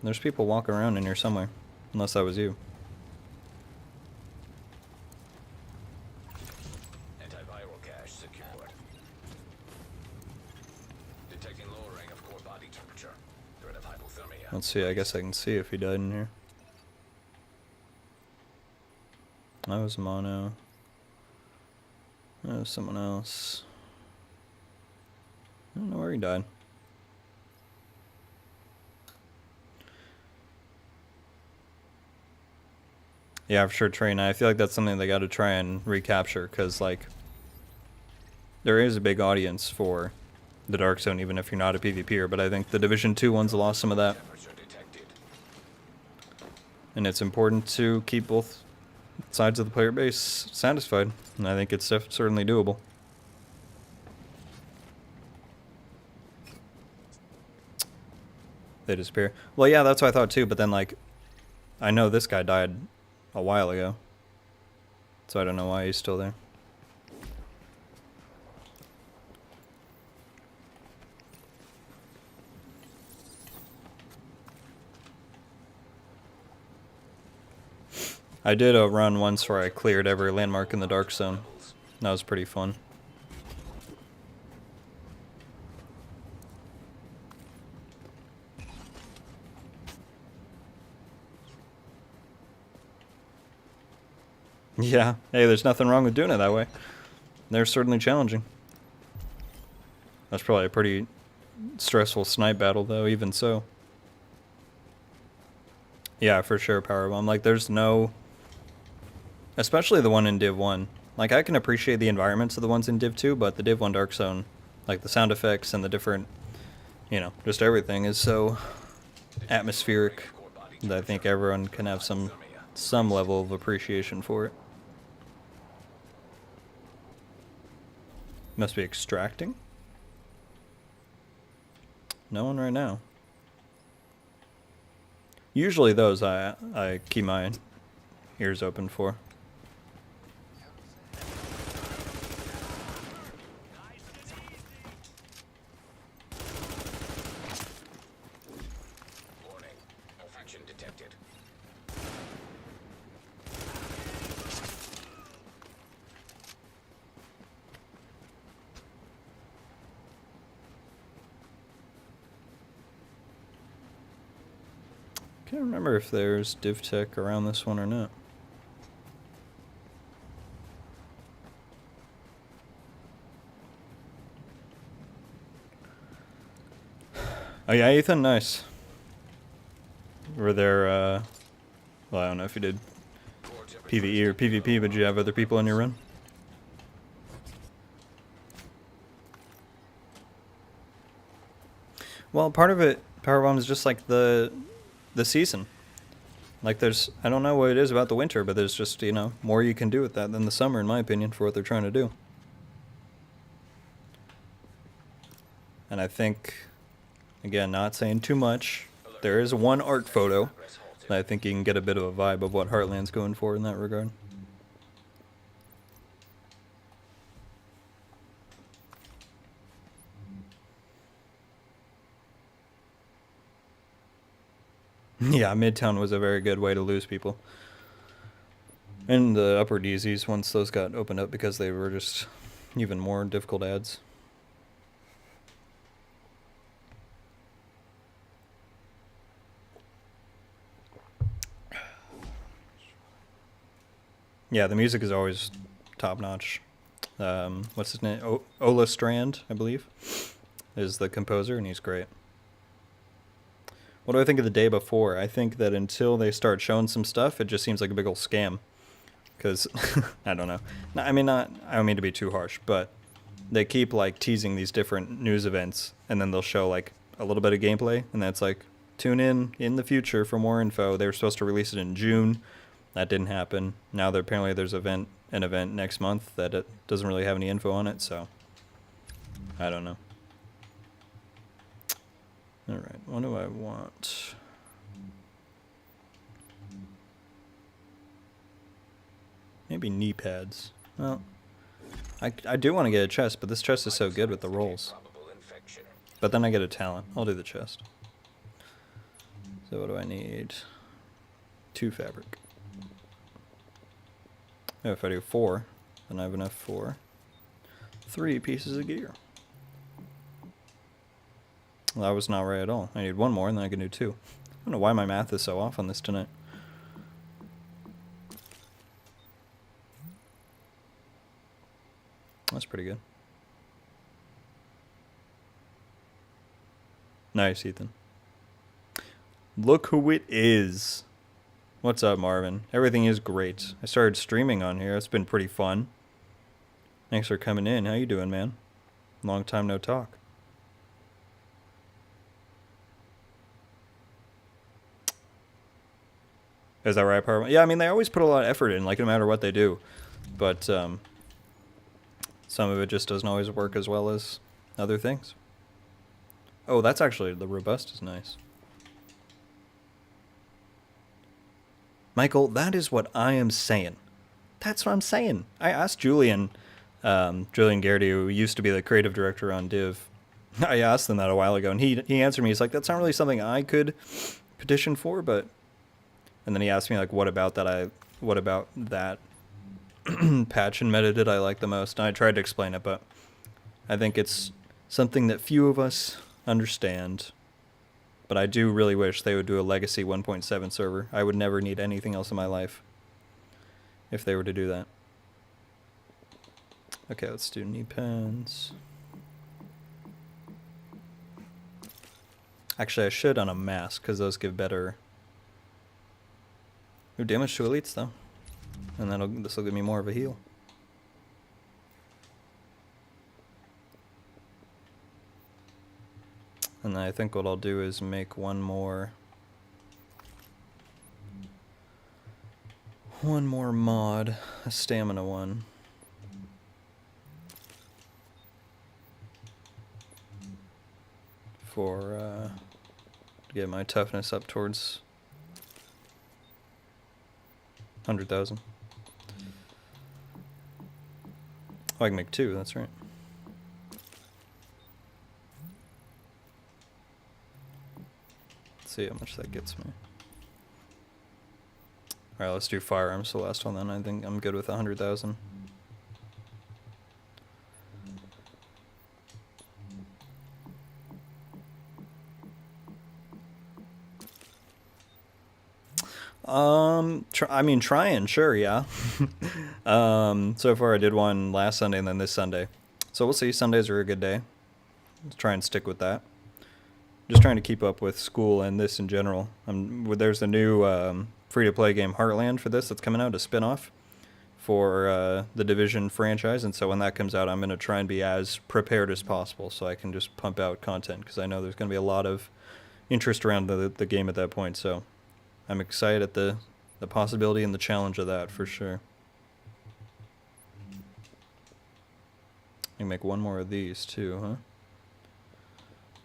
there's people walking around in here somewhere, unless that was you. Antiviral cache secured. Detecting lowering of core body temperature. Threat of hypothermia. Let's see, I guess I can see if he died in here. That was Mono. That was someone else. I don't know where he died. Yeah, for sure, Train. I feel like that's something they got to try and recapture, because, like, there is a big audience for the Dark Zone, even if you're not a PvPer, but I think the Division 2 ones lost some of that. Temperature detected. And it's important to keep both sides of the player base satisfied, and I think it's certainly doable. They disappear. Well, yeah, that's what I thought too, but then, like, I know this guy died a while ago, so I don't know why he's still there. I did a run once where I cleared every landmark in the Dark Zone. That was pretty fun. Yeah, hey, there's nothing wrong with doing it that way. They're certainly challenging. That's probably a pretty stressful snipe battle, though, even so. Yeah, for sure, Powerbomb. Like, there's no... Especially the one in Div 1. Like, I can appreciate the environments of the ones in Div 2, but the Div 1 Dark Zone, like, the sound effects and the different, you know, just everything is so atmospheric that I think everyone can have some level of appreciation for it. Must be extracting? No one right now. Usually those I keep my ears open for. Can't remember if there's div tech around this one or not. Oh yeah, Ethan, nice. Were there, well, I don't know if you did PvE or PvP, but did you have other people on your run? Well, part of it, Power Bomb, is just like the season. Like there's, I don't know what it is about the winter, but there's just, you know, more you can do with that than the summer, in my opinion, for what they're trying to do. And I think, again, not saying too much, there is one art photo that I think you can get a bit of a vibe of what Heartland's going for in that regard. Yeah, Midtown was a very good way to lose people. And the upper DZs, once those got opened up, because they were just even more difficult ads. Yeah, the music is always top notch. What's his name? Ola Strand, I believe, is the composer, and he's great. What do I think of the day before? I think that until they start showing some stuff, it just seems like a big old scam. Because, I don't know. I don't mean to be too harsh, but they keep, like, teasing these different news events, and then they'll show, like, a little bit of gameplay, and that's like, tune in the future for more info. They were supposed to release it in June. That didn't happen. Now apparently there's an event next month that it doesn't really have any info on it, so I don't know. Alright, what do I want? Maybe knee pads. Well, I do want to get a chest, but this chest is so good with the rolls. But then I get a talent. I'll do the chest. So what do I need? 2 fabric. Oh, if I do 4, then I have enough for 3 pieces of gear. Well, that was not right at all. I need 1 more, and then I can do 2. I don't know why my math is so off on this tonight. That's pretty good. Nice, Ethan. Look who it is. What's up, Marvin? Everything is great. I started streaming on here. It's been pretty fun. Thanks for coming in. How you doing, man? Long time no talk. Is that right, Parma? Yeah, I mean, they always put a lot of effort in, like, no matter what they do. But, some of it just doesn't always work as well as other things. Oh, that's actually, the robust is nice. Michael, that is what I am saying. That's what I'm saying. I asked Julian Garrity, who used to be the creative director on Div. I asked him that a while ago, and he answered me. He's like, that's not really something I could petition for, but... And then he asked me, like, what about that patch in meta did I like the most? And I tried to explain it, but I think it's something that few of us understand. But I do really wish they would do a Legacy 1.7 server. I would never need anything else in my life if they were to do that. Okay, let's do knee pads. Actually, I should on a mask, because those give better... Ooh, damage to elites, though. And this will give me more of a heal. And then I think what I'll do is make one more mod, a stamina one. For, to get my toughness up towards 100,000. Oh, I can make 2, that's right. Let's see how much that gets me. Alright, let's do firearms, the last one then. I think I'm good with 100,000. I mean, trying, sure, yeah. So far I did one last Sunday and then this Sunday. So we'll see. Sundays are a good day. Let's try and stick with that. Just trying to keep up with school and this in general. There's the new free-to-play game Heartland for this that's coming out, a spin-off for the Division franchise, and so when that comes out, I'm going to try and be as prepared as possible so I can just pump out content, because I know there's going to be a lot of interest around the game at that point, so I'm excited at the possibility and the challenge of that, for sure. I can make one more of these, too, huh?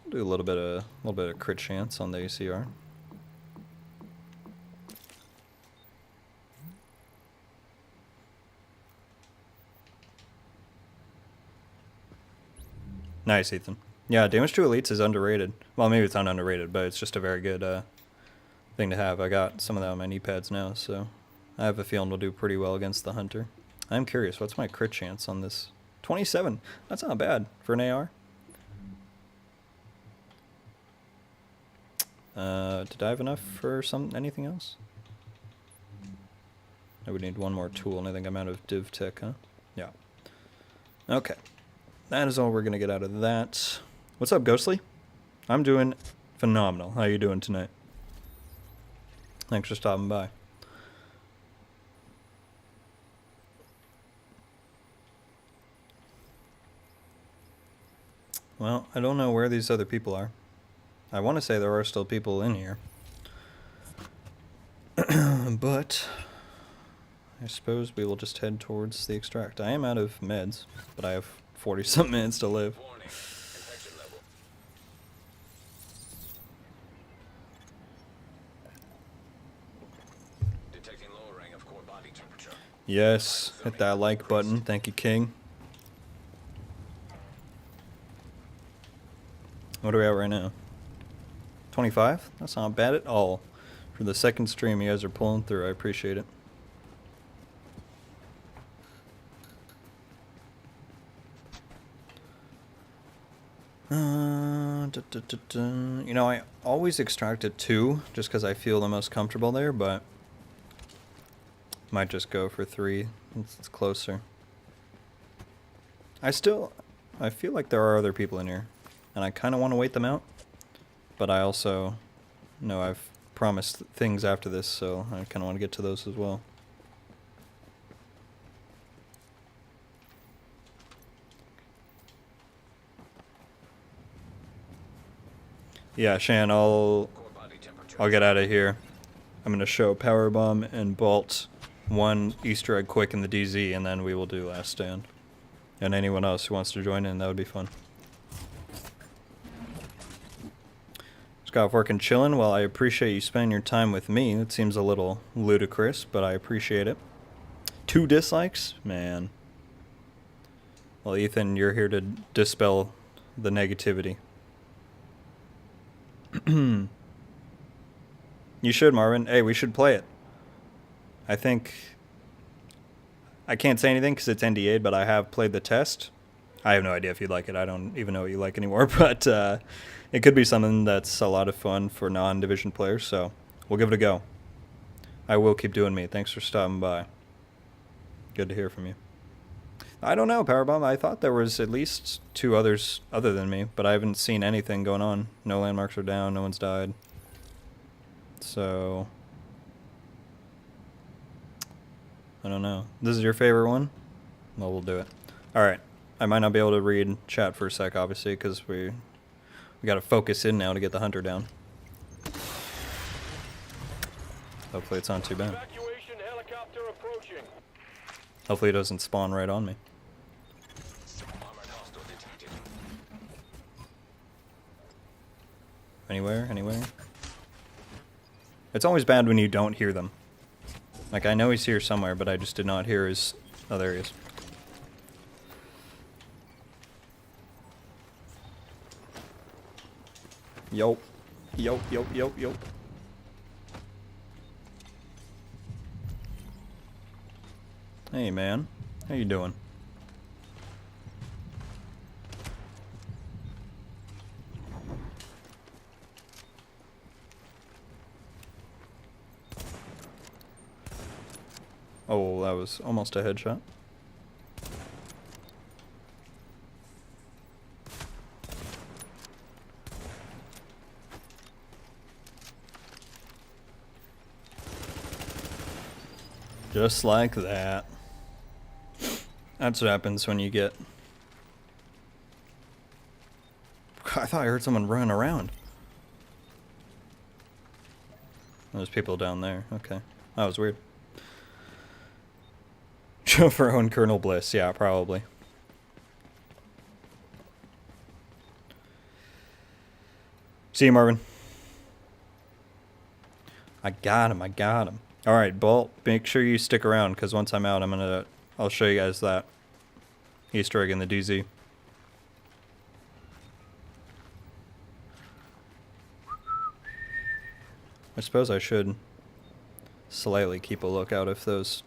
Do a little bit of crit chance on the ACR. Nice, Ethan. Yeah, damage to elites is underrated. Well, maybe it's not underrated, but it's just a very good thing to have. I got some of that on my knee pads now, so I have a feeling we'll do pretty well against the hunter. I'm curious, what's my crit chance on this? 27. That's not bad for an AR. Did I have enough for anything else? I would need one more tool, and I think I'm out of div tech, huh? Yeah. Okay. That is all we're going to get out of that. What's up, Ghostly? I'm doing phenomenal. How you doing tonight? Thanks for stopping by. Well, I don't know where these other people are. I want to say there are still people in here. But I suppose we will just head towards the extract. I am out of meds, but I have 40-something minutes to live. Warning. Infection level. Detecting lowering of core body temperature. Yes, hit that like button. Thank you, King. What are we at right now? 25? That's not bad at all. For the second stream, you guys are pulling through. I appreciate it. You know, I always extract at 2 just because I feel the most comfortable there, but might just go for 3. It's closer. I feel like there are other people in here, and I kind of want to wait them out, but I also know I've promised things after this, so I kind of want to get to those as well. Yeah, Shan, I'll get out of here. I'm gonna show Powerbomb and Bolt one Easter egg quick in the DZ, and then we will do Last Stand. And anyone else who wants to join in, that would be fun. Scott working chillin'. Well, I appreciate you spending your time with me. It seems a little ludicrous, but I appreciate it. 2 dislikes? Man. Well, Ethan, you're here to dispel the negativity. You should, Marvin. Hey, we should play it. I think... I can't say anything because it's NDA'd, but I have played the test. I have no idea if you'd like it. I don't even know what you like anymore, but it could be something that's a lot of fun for non-division players, so we'll give it a go. I will keep doing me. Thanks for stopping by. Good to hear from you. I don't know, Powerbomb. I thought there was at least 2 others other than me, but I haven't seen anything going on. No landmarks are down. No one's died. So... I don't know. This is your favorite one? Well, we'll do it. Alright. I might not be able to read chat for a sec, obviously, because we got to focus in now to get the hunter down. Hopefully it's not too bad. Evacuation helicopter approaching. Hopefully it doesn't spawn right on me. Armored hostile detected. Anywhere? Anywhere? It's always bad when you don't hear them. Like, I know he's here somewhere, but I just did not hear his... Oh, there he is. Yo. Yo, yo, yo, yo. Hey, man. How you doing? Oh, that was almost a headshot. Just like that. That's what happens when you get... I thought I heard someone running around. There's people down there. Okay. That was weird. For own Colonel Bliss. Yeah, probably. See you, Marvin. I got him. I got him. Alright, Bolt, make sure you stick around, because once I'm out, I'll show you guys that Easter egg in the DZ. I suppose I should slightly keep a lookout if those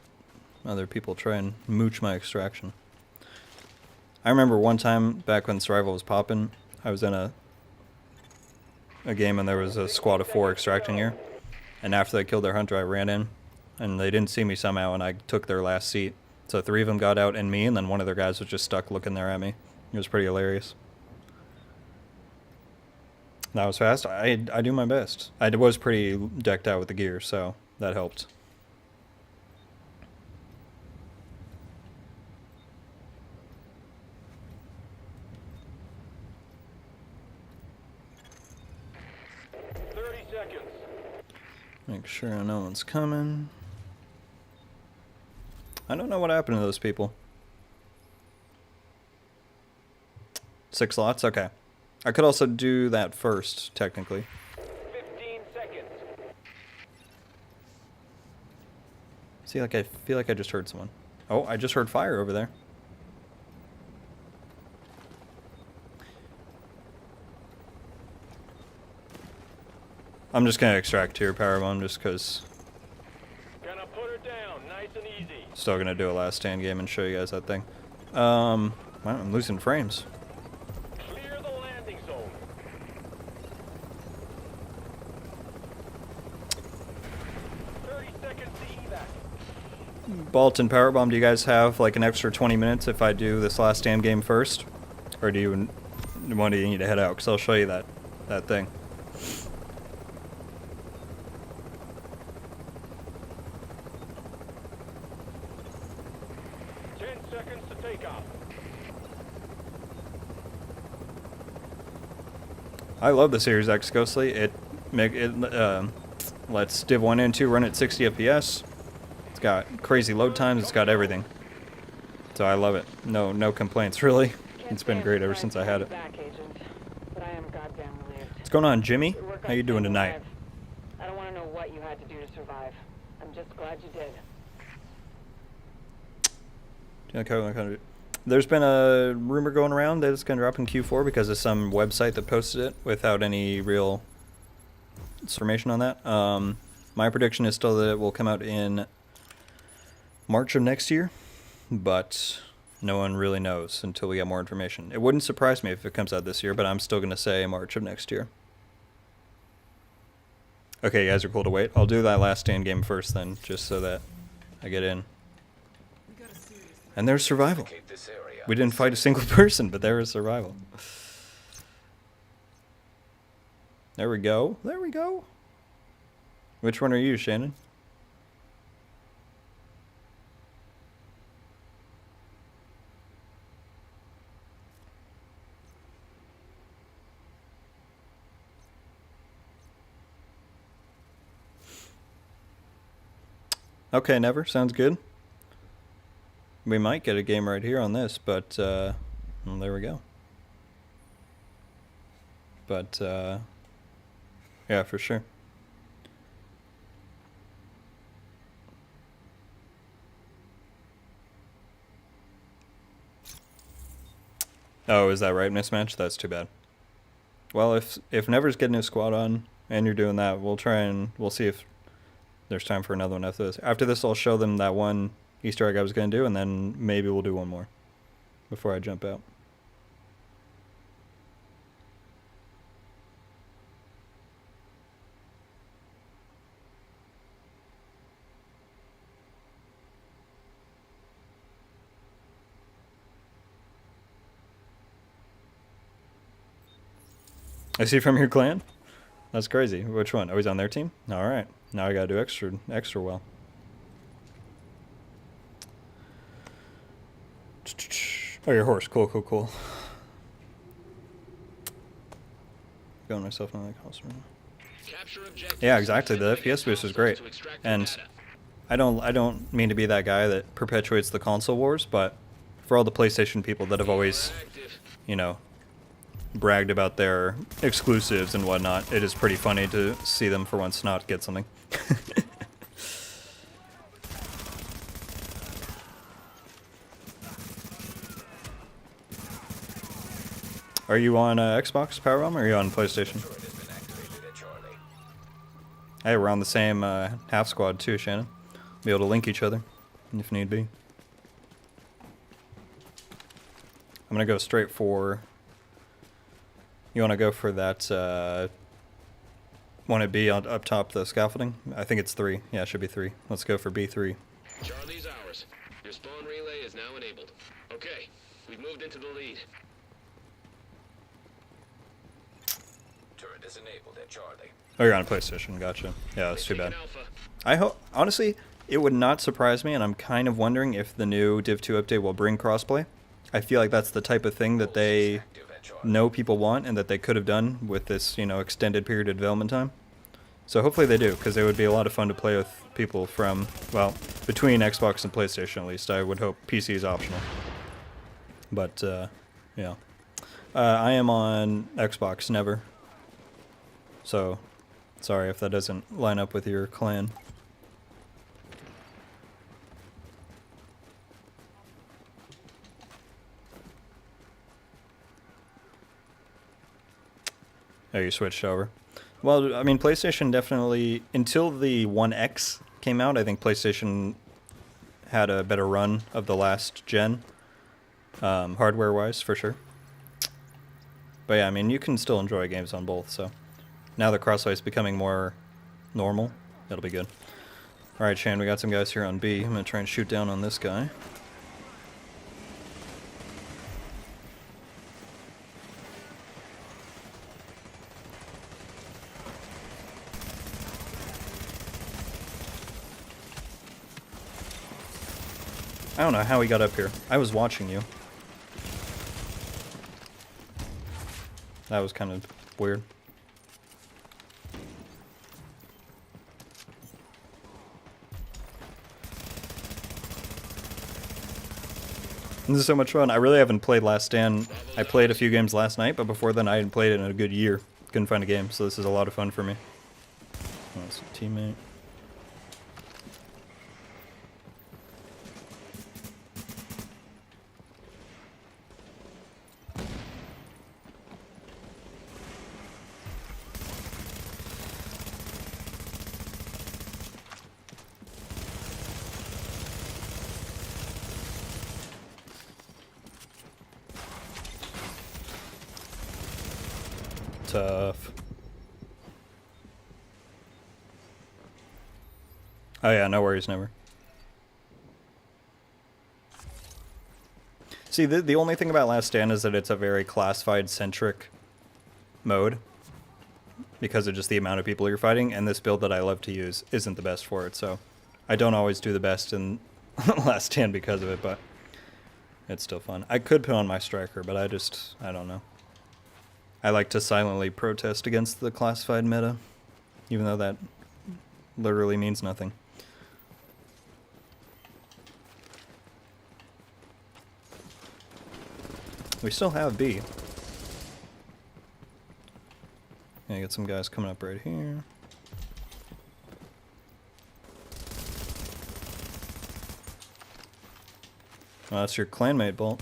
other people try and mooch my extraction. I remember one time, back when Survival was popping, I was in a game and there was a squad of 4 extracting here. And after they killed their hunter, I ran in, and they didn't see me somehow, and I took their last seat. So 3 of them got out and me, and then one of their guys was just stuck looking there at me. It was pretty hilarious. That was fast. I do my best. I was pretty decked out with the gear, so that helped. Make sure no one's coming. I don't know what happened to those people. 6 slots? Okay. I could also do that first, technically. 15 seconds. See, like, I feel like I just heard someone. Oh, I just heard fire over there. I'm just gonna extract here, Powerbomb, just because. Gonna put her down, nice and easy. Still gonna do a last stand game and show you guys that thing. Wow, I'm losing frames. Clear the landing zone. 30 seconds to evac. Bolt and Powerbomb, do you guys have like an extra 20 minutes if I do this last stand game first? Or do you need to head out? Because I'll show you that thing. I love the Series X Ghostly. It lets Div 1 and 2 run at 60 FPS. It's got crazy load times. It's got everything. So I love it. No complaints, really. It's been great ever since I had it. What's going on, Jimmy? How you doing tonight? I don't want to know what you had to do to survive. I'm just glad you did. Okay. There's been a rumor going around that it's going to drop in Q4 because of some website that posted it without any real information on that. My prediction is still that it will come out in March of next year, but no one really knows until we get more information. It wouldn't surprise me if it comes out this year, but I'm still going to say March of next year. Okay, you guys are cool to wait. I'll do that last stand game first then, just so that I get in. And there's survival. We didn't fight a single person, but there was survival. There we go. There we go. Which one are you, Shannon? Okay, Never. Sounds good. We might get a game right here on this, but, well, there we go. But, yeah, for sure. Oh, is that right, Mismatch? That's too bad. Well, if Never's getting his squad on, and you're doing that, we'll see if there's time for another one after this. After this, I'll show them that one Easter egg I was going to do, and then maybe we'll do one more before I jump out. I see from your clan? That's crazy. Which one? Oh, he's on their team? Alright. Now I gotta do extra well. Oh, your horse. Cool, cool, cool. Going myself in the customer. Yeah, exactly. The FPS boost is great. And I don't mean to be that guy that perpetuates the console wars, but for all the PlayStation people that have always, you know, bragged about their exclusives and whatnot, it is pretty funny to see them for once not get something. Are you on Xbox, Powerbomb, or are you on PlayStation? Hey, we're on the same half squad too, Shannon. Be able to link each other if need be. I'm gonna go straight for... You want to go for that, want it B on, up top, the scaffolding? I think it's 3. Yeah, it should be 3. Let's go for B3. Charlie's ours. Your spawn relay is now enabled. Okay, we've moved into the lead. Turret is enabled at Charlie. Oh, you're on a PlayStation. Gotcha. Yeah, that's too bad. I hope, honestly, it would not surprise me, and I'm kind of wondering if the new Div 2 update will bring crossplay. I feel like that's the type of thing that they know people want and that they could have done with this, you know, extended period of development time. So hopefully they do, because it would be a lot of fun to play with people from, well, between Xbox and PlayStation at least. I would hope PC is optional. But, yeah. I am on Xbox, never. So, sorry if that doesn't line up with your clan. Oh, you switched over. Well, I mean, PlayStation definitely, until the One X came out, I think PlayStation had a better run of the last gen, hardware-wise, for sure. But yeah, I mean, you can still enjoy games on both, so... Now that crossplay is becoming more normal, that'll be good. Alright, Shan, we got some guys here on B. I'm gonna try and shoot down on this guy. I don't know how he got up here. I was watching you. That was kind of weird. This is so much fun. I really haven't played Last Stand. I played a few games last night, but before then I hadn't played it in a good year. Couldn't find a game, so this is a lot of fun for me. Oh, it's a teammate. Tough. Oh yeah, no worries, never. See, the only thing about Last Stand is that it's a very classified-centric mode. Because of just the amount of people you're fighting, and this build that I love to use isn't the best for it, so... I don't always do the best in Last Stand because of it, but... It's still fun. I could put on my Striker, but I don't know. I like to silently protest against the classified meta, even though that literally means nothing. We still have B. Yeah, get some guys coming up right here. Oh, that's your clanmate, Bolt.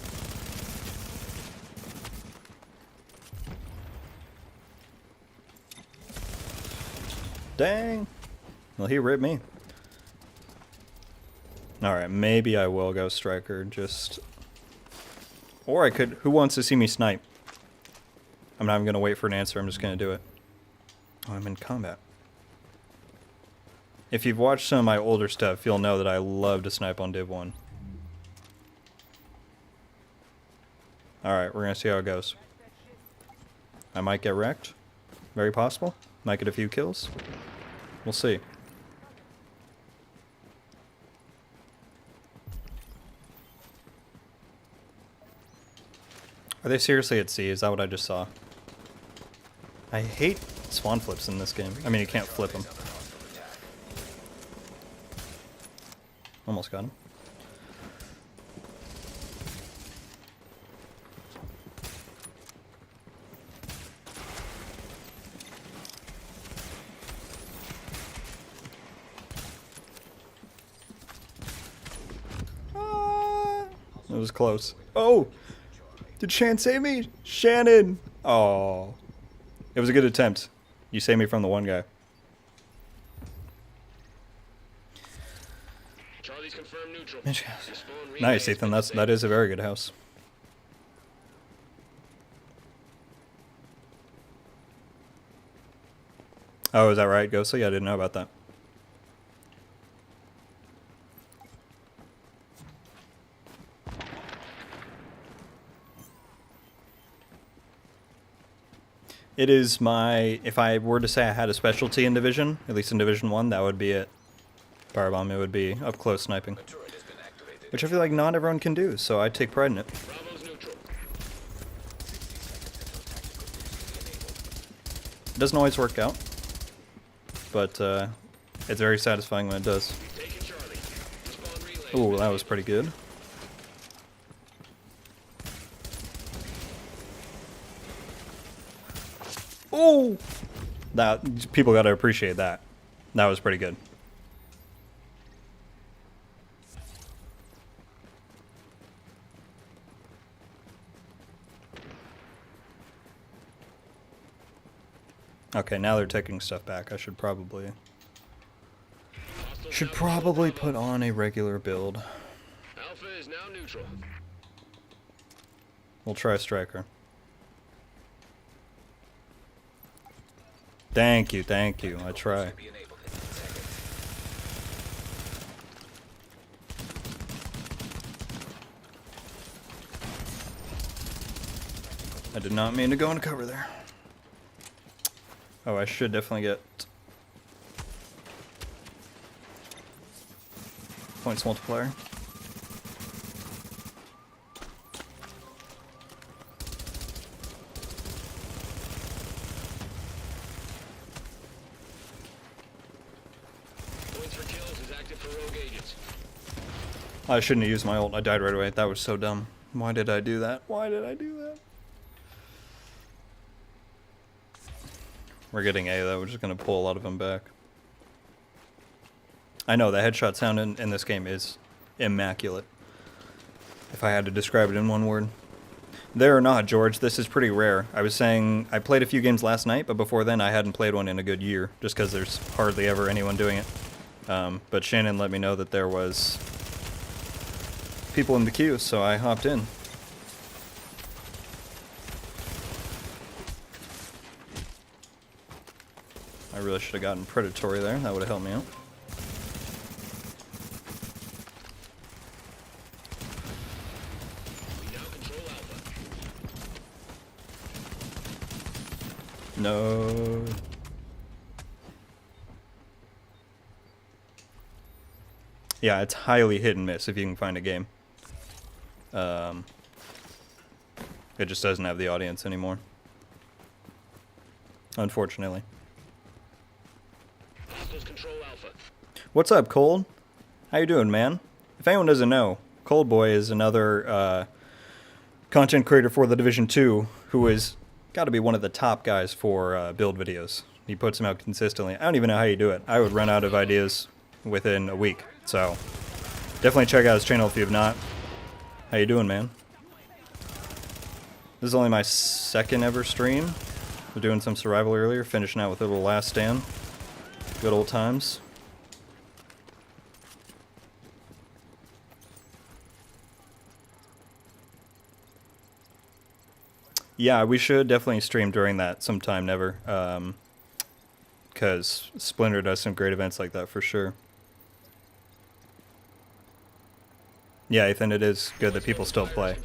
Dang! Well, he ripped me. Alright, maybe I will go Striker, just... Or I could... Who wants to see me snipe? I'm not even going to wait for an answer, I'm just going to do it. Oh, I'm in combat. If you've watched some of my older stuff, you'll know that I love to snipe on Div 1. Alright, we're going to see how it goes. I might get wrecked. Very possible. Might get a few kills. We'll see. Are they seriously at sea? Is that what I just saw? I hate spawn flips in this game. I mean, you can't flip them. Almost got him. It was close. Oh! Did Shan save me? Shannon! Oh. It was a good attempt. You saved me from the one guy. Charlie's confirmed neutral. Nice, Ethan. That is a very good house. Oh, is that right, Ghostly? Yeah, I didn't know about that. It is my... If I were to say I had a specialty in Division, at least in Division 1, that would be it. Firebomb, it would be up-close sniping. Which I feel like not everyone can do, so I take pride in it. It doesn't always work out, but it's very satisfying when it does. Ooh, that was pretty good. Ooh! That, people gotta appreciate that. That was pretty good. Okay, now they're taking stuff back. I should probably put on a regular build. Alpha is now neutral. We'll try Striker. Thank you, I try. I did not mean to go into cover there. Oh, I should definitely get points multiplier. Points for kills is active for rogue agents. I shouldn't have used my ult. I died right away. That was so dumb. Why did I do that? Why did I do that? We're getting A though, we're just gonna pull a lot of them back. I know, the headshot sound in this game is immaculate. If I had to describe it in one word. There or not, George, this is pretty rare. I was saying, I played a few games last night, but before then I hadn't played one in a good year, just because there's hardly ever anyone doing it. But Shannon let me know that there was people in the queue, so I hopped in. I really should have gotten Predatory there. That would have helped me out. We now control Alpha. No. Yeah, it's highly hit and miss if you can find a game. It just doesn't have the audience anymore. Unfortunately. Control Alpha. What's up, Cold? How you doing, man? If anyone doesn't know, Cold Boy is another content creator for the Division 2 who is got to be one of the top guys for build videos. He puts them out consistently. I don't even know how you do it. I would run out of ideas within a week. So definitely check out his channel if you have not. How you doing, man? This is only my second ever stream. We're doing some survival earlier, finishing out with a little Last Stand. Good old times. Yeah, we should definitely stream during that sometime, Never. Because Splinter does some great events like that for sure. Yeah, Ethan, it is good that people still play.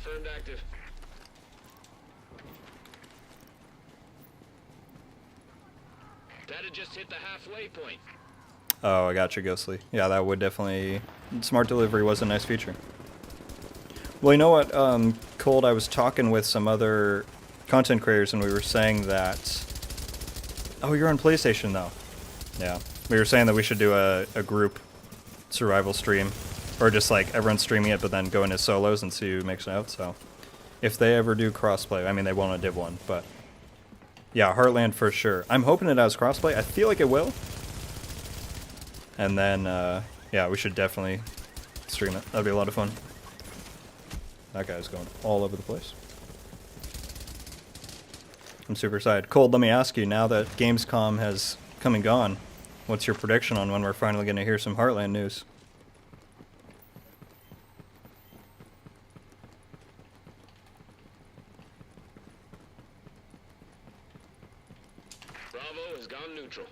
hit the halfway point. Oh, I got you, Ghostly. Yeah, that would definitely... Smart delivery was a nice feature. Well, you know what, Cold, I was talking with some other content creators and we were saying that... Oh, you're on PlayStation, though. Yeah. We were saying that we should do a group survival stream. Or just, like, everyone streaming it, but then go into solos and see who makes it out, so... If they ever do crossplay, I mean, they won't on Div 1, but... Yeah, Heartland for sure. I'm hoping it has crossplay. I feel like it will. And then, yeah, we should definitely stream it. That'd be a lot of fun. That guy's going all over the place. I'm super excited. Cold, let me ask you, now that Gamescom has come and gone, what's your prediction on when we're finally going to hear some Heartland news? Bravo has gone neutral.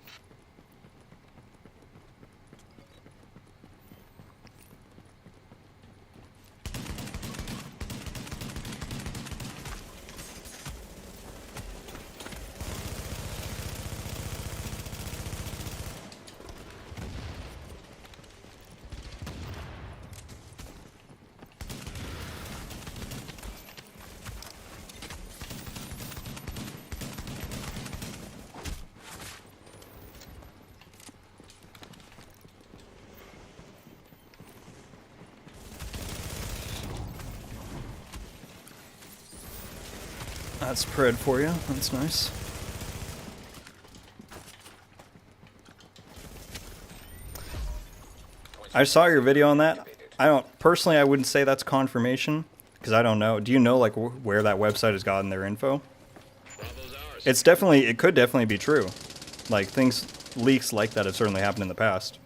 That's spread for you. That's nice. I saw your video on that. I don't personally. I wouldn't say that's confirmation because I don't know. Do you know like where that website has gotten their info? It's definitely. It could definitely be true. Like leaks like that have certainly happened in the past.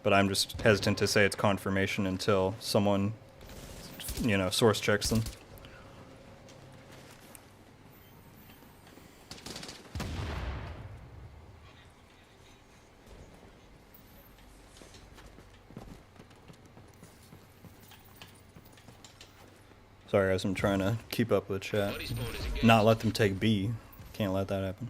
But I'm just hesitant to say it's confirmation until someone, you know, source checks them. Sorry guys, I'm trying to keep up with chat. Not let them take B. Can't let that happen.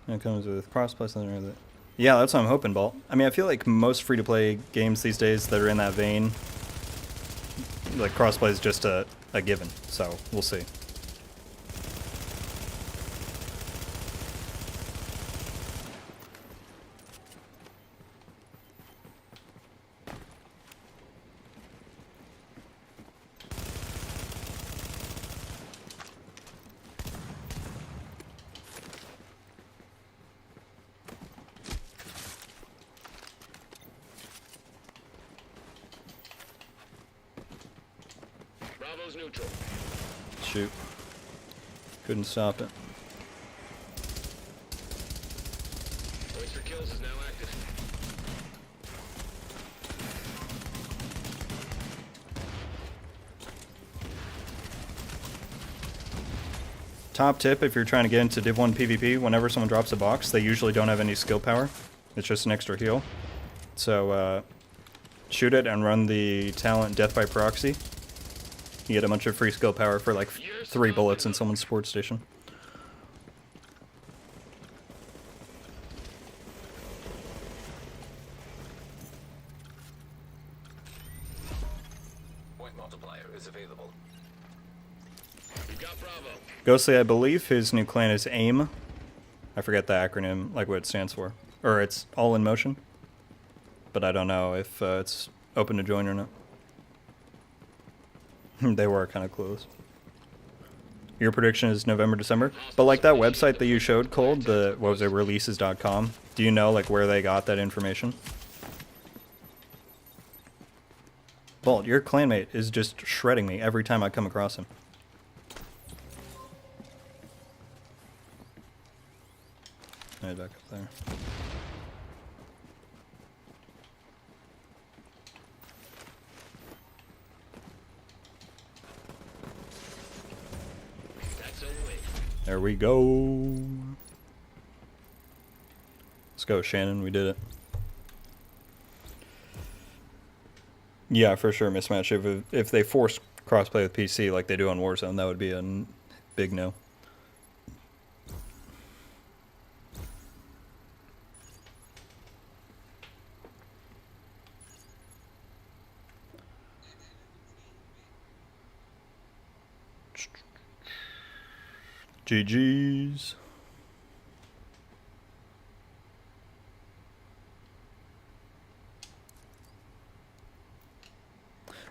It comes with crossplay, something like that. Yeah, that's what I'm hoping, Bolt. I mean, I feel like most free-to-play games these days that are in that vein, like crossplay is just a given, so we'll see. Bravo's neutral. Shoot. Couldn't stop it. Points for kills is now active. Top tip, if you're trying to get into Div 1 PvP, whenever someone drops a box, they usually don't have any skill power. It's just an extra heal. So, shoot it and run the talent Death by Proxy. You get a bunch of free skill power for like 3 bullets in someone's sports station. Point multiplier is available. We've got Bravo. Ghostly, I believe his new clan is AIM. I forget the acronym, like what it stands for. Or it's All in Motion. But I don't know if it's open to join or not. They were kind of clueless. Your prediction is November, December? But like that website that you showed, Cold, the, what was it, releases.com? Do you know like where they got that information? Bolt, your clanmate is just shredding me every time I come across him. Right back up there. There we go. Let's go, Shannon. We did it. Yeah, for sure, mismatch. If they force crossplay with PC like they do on Warzone, that would be a big no. GG's.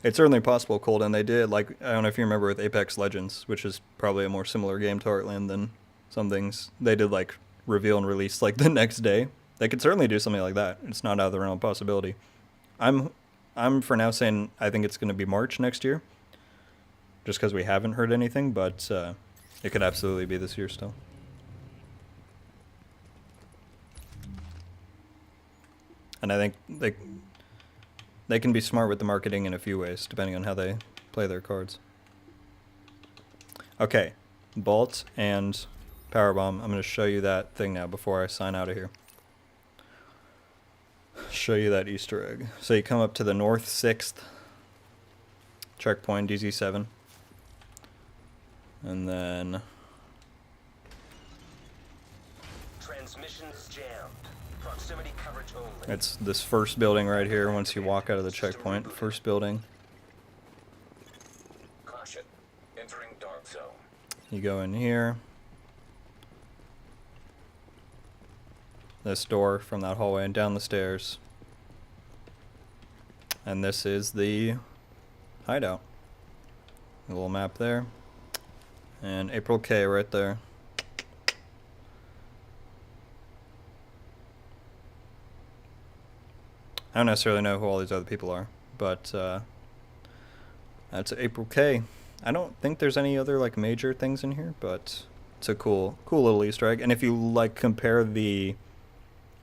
It's certainly possible, Cold, and they did, like, I don't know if you remember with Apex Legends, which is probably a more similar game to Heartland than some things. They did, like, reveal and release, like, the next day. They could certainly do something like that. It's not out of the realm of possibility. I'm for now saying I think it's going to be March next year, just because we haven't heard anything, but it could absolutely be this year still. And I think they can be smart with the marketing in a few ways, depending on how they play their cards. Okay, Bolt and Powerbomb. I'm going to show you that thing now before I sign out of here. Show you that Easter egg. So you come up to the north 6th checkpoint, DZ7. And then... Transmissions jammed. Proximity coverage only. it's this first building right here once you walk out of the checkpoint. First building. Caution. Entering dark zone. You go in here. This door from that hallway and down the stairs. And this is the hideout. A little map there. And April K right there. I don't necessarily know who all these other people are, but that's April K. I don't think there's any other like major things in here, but it's a cool little Easter egg. And if you like compare the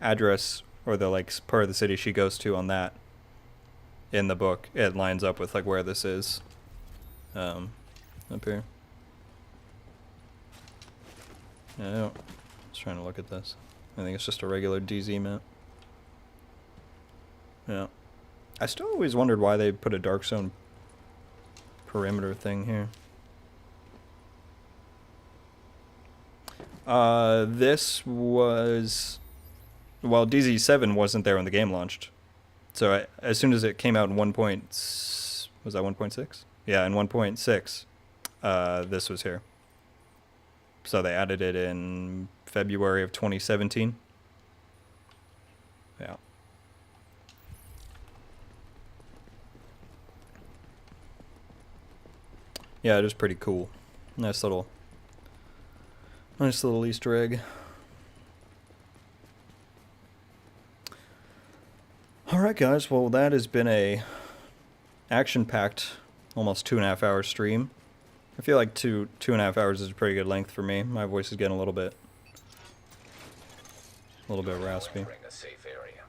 address or the like part of the city she goes to on that in the book, it lines up with like where this is up here. Yeah, I was trying to look at this. I think it's just a regular DZ map. Yeah. I still always wondered why they put a dark zone perimeter thing here. This was... Well, DZ7 wasn't there when the game launched. So as soon as it came out in 1. Was that 1.6? Yeah, in 1.6, this was here. So they added it in February of 2017. Yeah. Yeah, it is pretty cool. Nice little Easter egg. Alright guys, well that has been a action-packed, almost 2.5 hour stream. I feel like 2.5 hours is a pretty good length for me. My voice is getting a little bit raspy. Entering a safe area.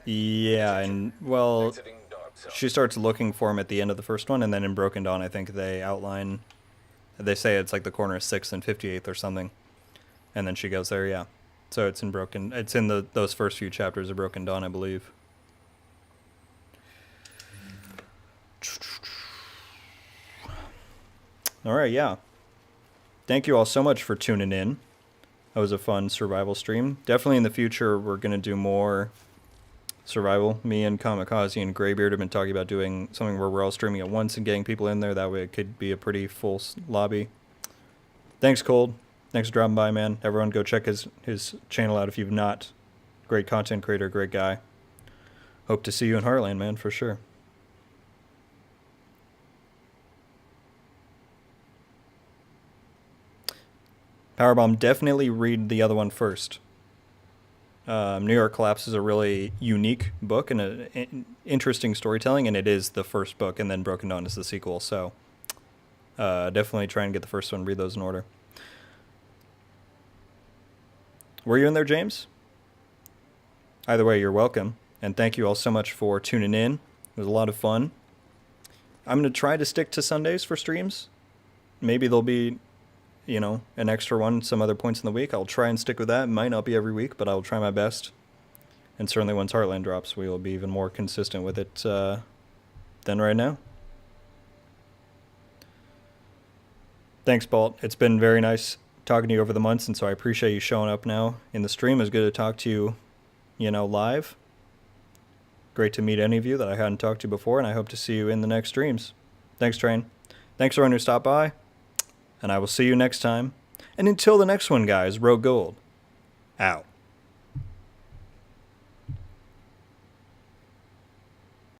Yeah, and well, Exiting dark zone. she starts looking for him at the end of the first one, and then in Broken Dawn, I think they outline, they say it's like the corner of 6th and 58th or something, and then she goes there. Yeah, so it's in those first few chapters of Broken Dawn, I believe. All right, yeah. Thank you all so much for tuning in. That was a fun survival stream. Definitely in the future, we're gonna do more survival. Me and Kamikaze and Greybeard have been talking about doing something where we're all streaming at once and getting people in there. That way it could be a pretty full lobby. Thanks, Cold. Thanks for dropping by, man. Everyone go check his channel out if you've not. Great content creator, great guy. Hope to see you in Heartland, man, for sure. Powerbomb, definitely read the other one first. New York Collapse is a really unique book and an interesting storytelling, and it is the first book, and then Broken Dawn is the sequel, so definitely try and get the first one, read those in order. Were you in there, James? Either way, you're welcome, and thank you all so much for tuning in. It was a lot of fun. I'm going to try to stick to Sundays for streams. Maybe there'll be, you know, an extra one some other points in the week. I'll try and stick with that. It might not be every week, but I'll try my best. And certainly once Heartland drops, we will be even more consistent with it than right now. Thanks, Bolt. It's been very nice talking to you over the months, and so I appreciate you showing up now in the stream. It's good to talk to you, you know, live. Great to meet any of you that I hadn't talked to before, and I hope to see you in the next streams. Thanks, Train. Thanks, everyone who stopped by. and I will see you next time. And until the next one, guys, Rogue Gold, out.